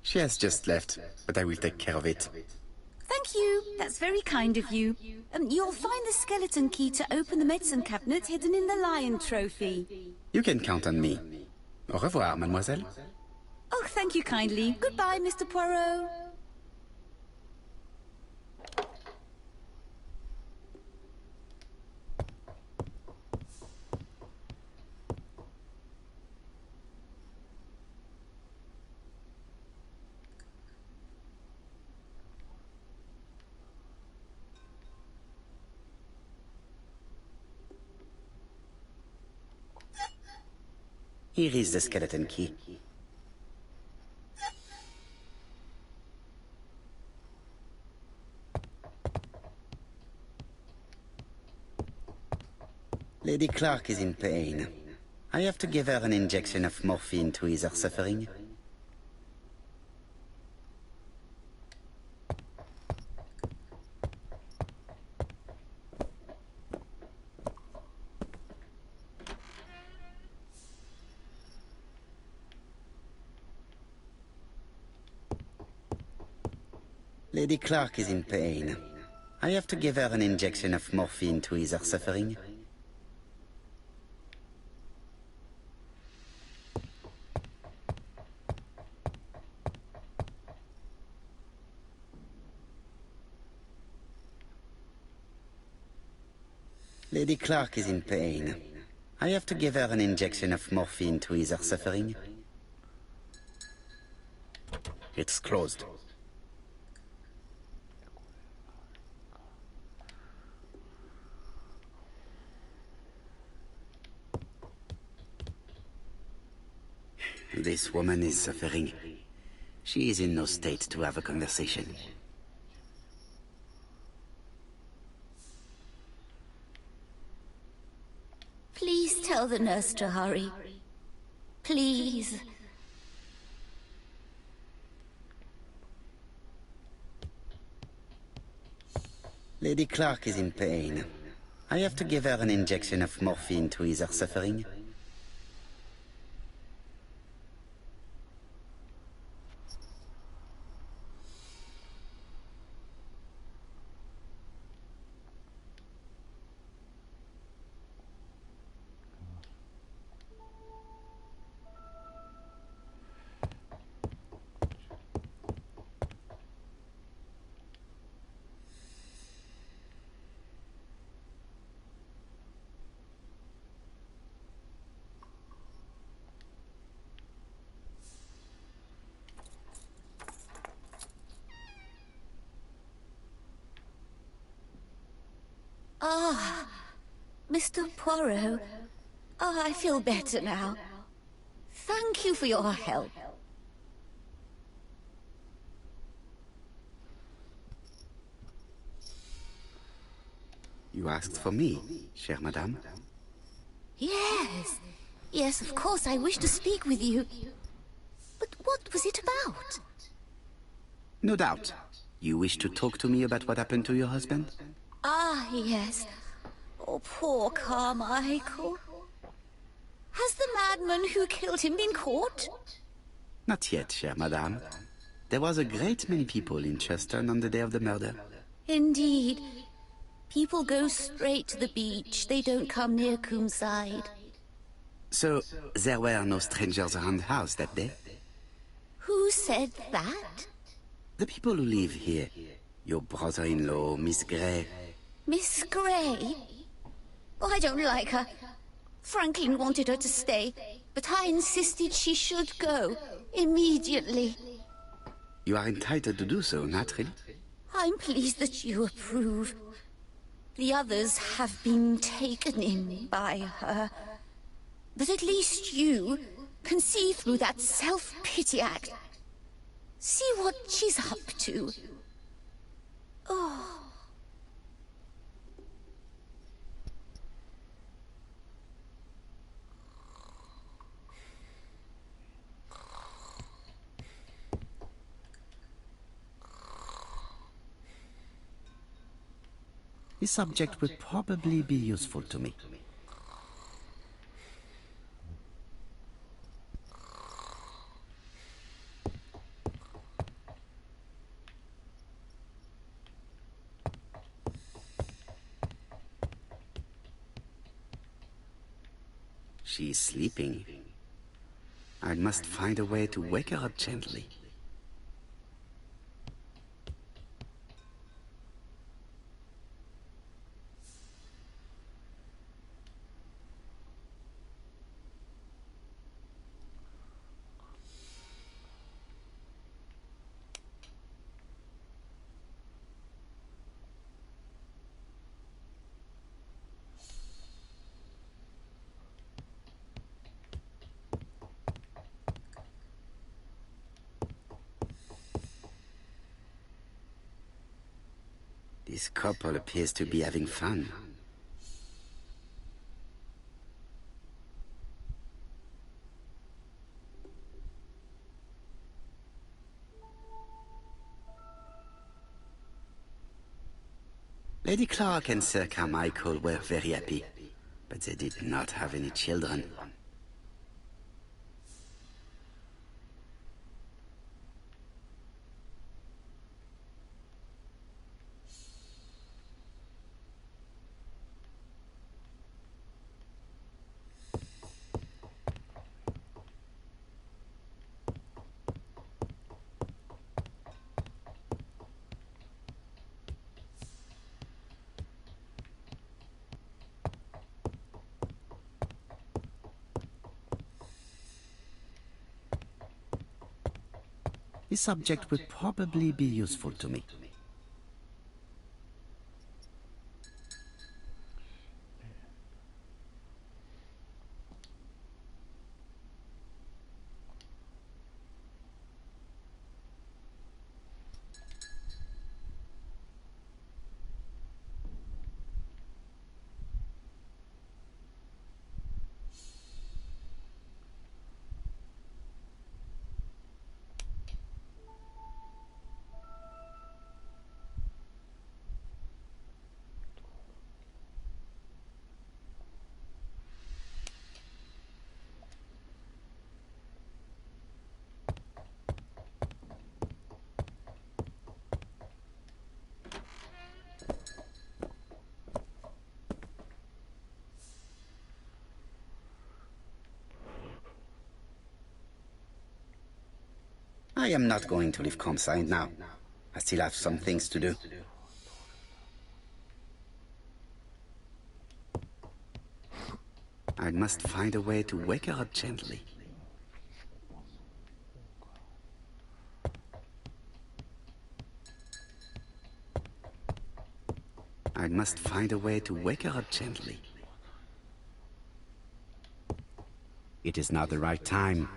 She has just left, but I will take care of it. Thank you. That's very kind of you. You'll find the skeleton key to open the medicine cabinet hidden in the lion trophy. You can count on me. Au revoir, mademoiselle. Oh, thank you kindly. Goodbye, Mr. Poirot. Here is the skeleton key. Lady Clark is in pain. I have to give her an injection of morphine to ease her suffering. Lady Clark is in pain. I have to give her an injection of morphine to ease her suffering. Lady Clark is in pain. I have to give her an injection of morphine to ease her suffering. It's closed. This woman is suffering. She is in no state to have a conversation. Please tell the nurse to hurry. Please. Lady Clark is in pain. I have to give her an injection of morphine to ease her suffering. Ah, Mr. Poirot. Oh, I feel better now. Thank you for your help. You asked for me, chère madame? Yes. Yes, of course, I wish to speak with you. But what was it about? No doubt. You wish to talk to me about what happened to your husband? Ah, yes. Oh, poor Carmichael. Has the madman who killed him been caught? Not yet, chère madame. There was a great many people in Cheston on the day of the murder. Indeed. People go straight to the beach. They don't come near Coomside. So, there were no strangers around the house that day? Who said that? The people who live here. Your brother-in-law, Miss Grey. Miss Grey? Oh, I don't like her. Franklin wanted her to stay, but I insisted she should go. Immediately. You are entitled to do so, naturally. I'm pleased that you approve. The others have been taken in by her. But at least you can see through that self-pity act. See what she's up to. Oh. This subject will probably be useful to me. She is sleeping. I must find a way to wake her up gently. This couple appears to be having fun. Lady Clark and Sir Carmichael were very happy, but they did not have any children. This subject would probably be useful to me. I am not going to leave Comside now. I still have some things to do. I must find a way to wake her up gently. I must find a way to wake her up gently. It is not the right time.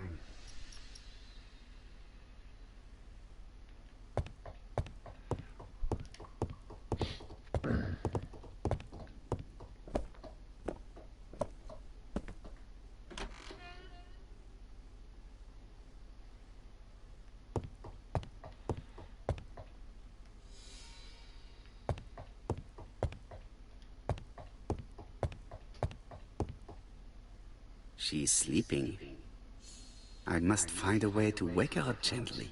She is sleeping. I must find a way to wake her up gently.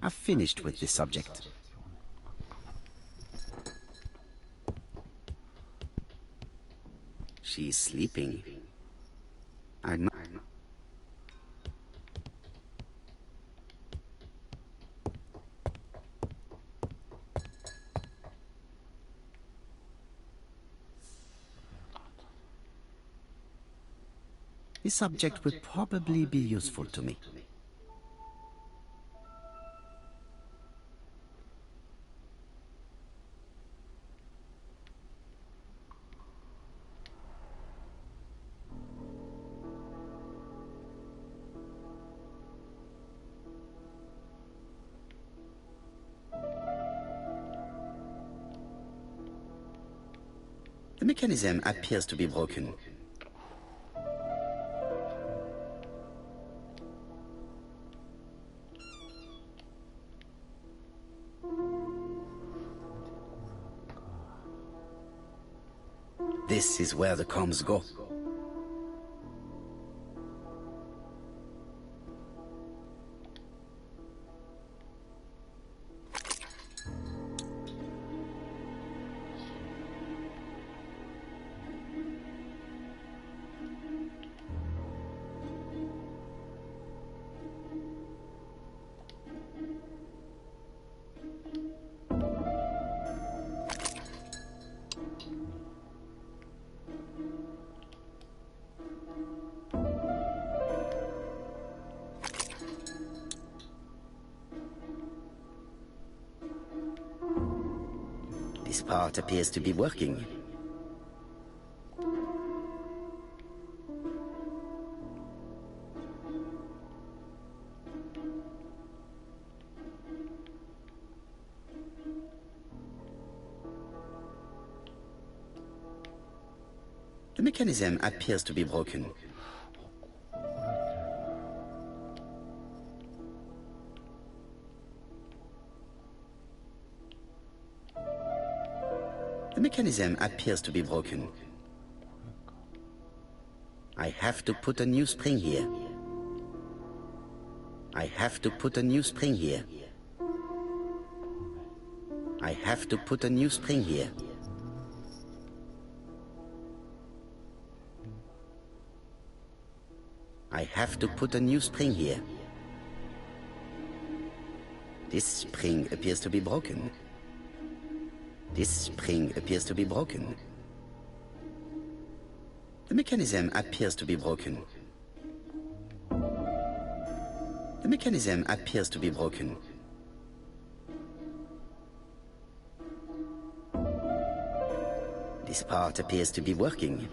I've finished with this subject. She's sleeping. I'm... This subject would probably be useful to me. The mechanism appears to be broken. This is where the comms go. This part appears to be working. The mechanism appears to be broken. The mechanism appears to be broken. I have to put a new spring here. I have to put a new spring here. I have to put a new spring here. I have to put a new spring here. This spring appears to be broken. This spring appears to be broken. The mechanism appears to be broken. The mechanism appears to be broken. This part appears to be working.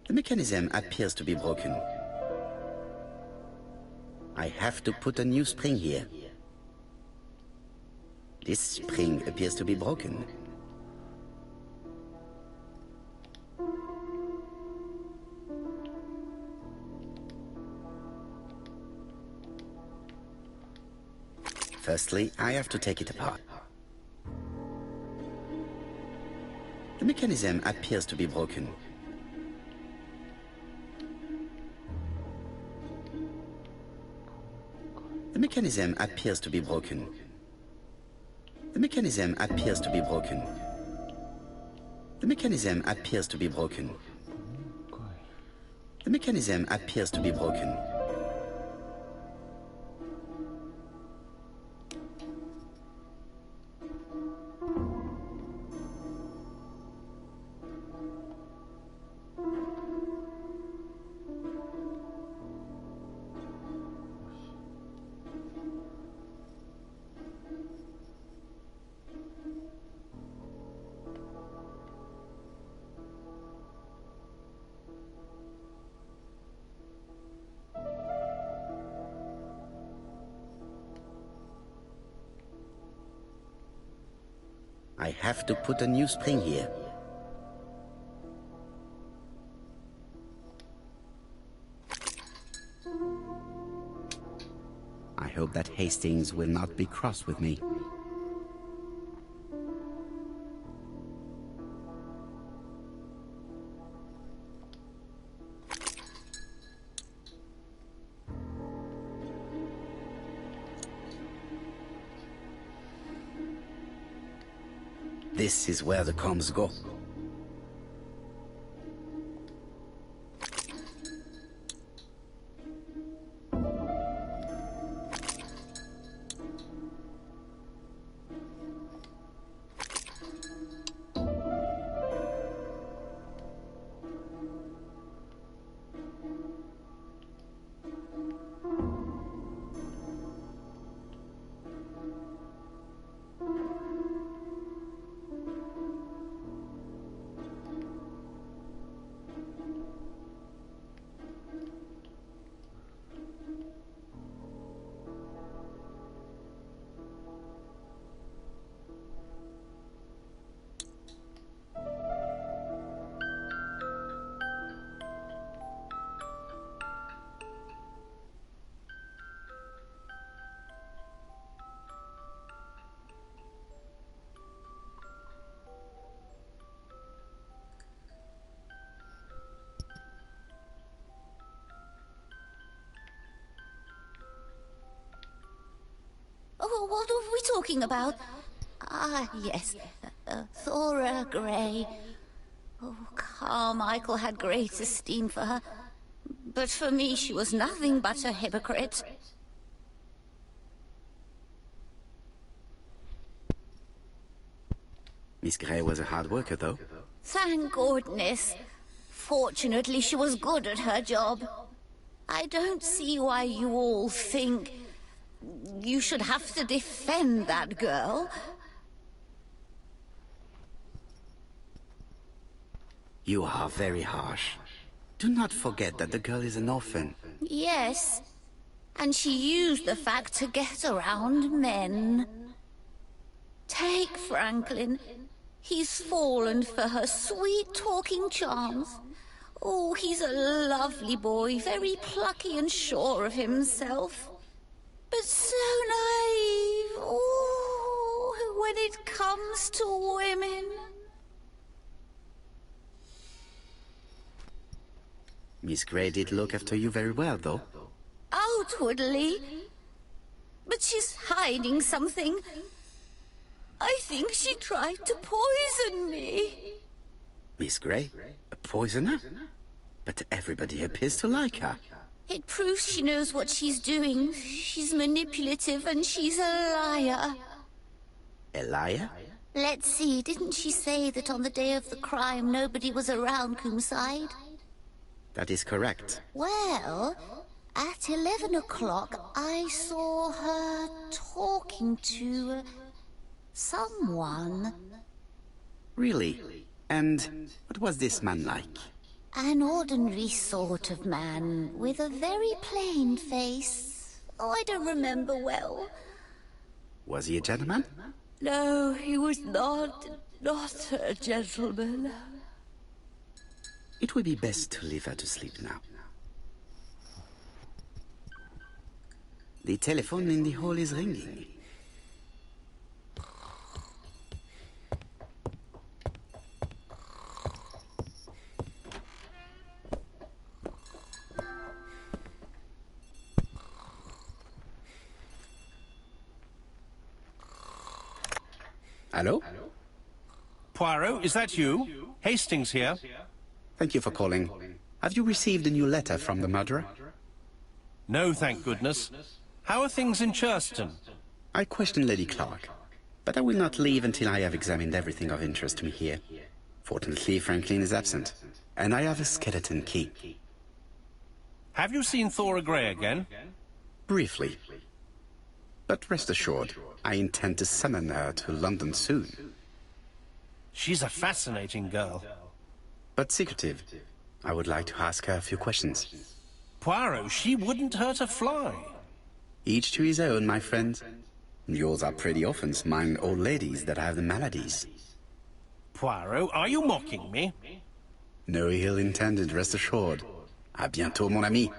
The mechanism appears to be broken. I have to put a new spring here. This spring appears to be broken. Firstly, I have to take it apart. The mechanism appears to be broken. The mechanism appears to be broken. The mechanism appears to be broken. The mechanism appears to be broken. The mechanism appears to be broken. I have to put a new spring here. I hope that Hastings will not be cross with me. This is where the comms go. what are we talking about? Ah, yes. Thora Grey. Oh, Carmichael had great esteem for her. But for me, she was nothing but a hypocrite. Miss Grey was a hard worker, though. Thank goodness. Fortunately, she was good at her job. I don't see why you all think you should have to defend that girl. You are very harsh. Do not forget that the girl is an orphan. Yes, and she used the fact to get around men. Take Franklin. He's fallen for her sweet-talking charms. Oh, he's a lovely boy, very plucky and sure of himself. But so naive. Oh, when it comes to women. Miss Grey did look after you very well, though. Outwardly. But she's hiding something. I think she tried to poison me. Miss Grey? A poisoner? But everybody appears to like her. It proves she knows what she's doing. She's manipulative and she's a liar. A liar? Let's see, didn't she say that on the day of the crime nobody was around Coomside? That is correct. Well, at 11 o'clock I saw her talking to someone. Really? And what was this man like? An ordinary sort of man with a very plain face. Oh, I don't remember well. Was he a gentleman? No, he was not a gentleman. It would be best to leave her to sleep now. The telephone in the hall is ringing. Hello? Poirot, is that you? Hastings here. Thank you for calling. Have you received a new letter from the murderer? No, thank goodness. How are things in Churston? I questioned Lady Clark, but I will not leave until I have examined everything of interest to me here. Fortunately, Franklin is absent, and I have a skeleton key. Have you seen Thora Grey again? Briefly. But rest assured, I intend to summon her to London soon. She's a fascinating girl. But secretive. I would like to ask her a few questions. Poirot, she wouldn't hurt a fly. Each to his own, my friend. Yours are pretty often mine old ladies that have the maladies. Poirot, are you mocking me? No ill intended, rest assured. À bientôt, mon ami.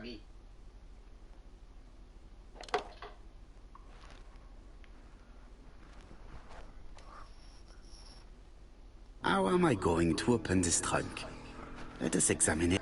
How am I going to open this trunk? Let us examine it.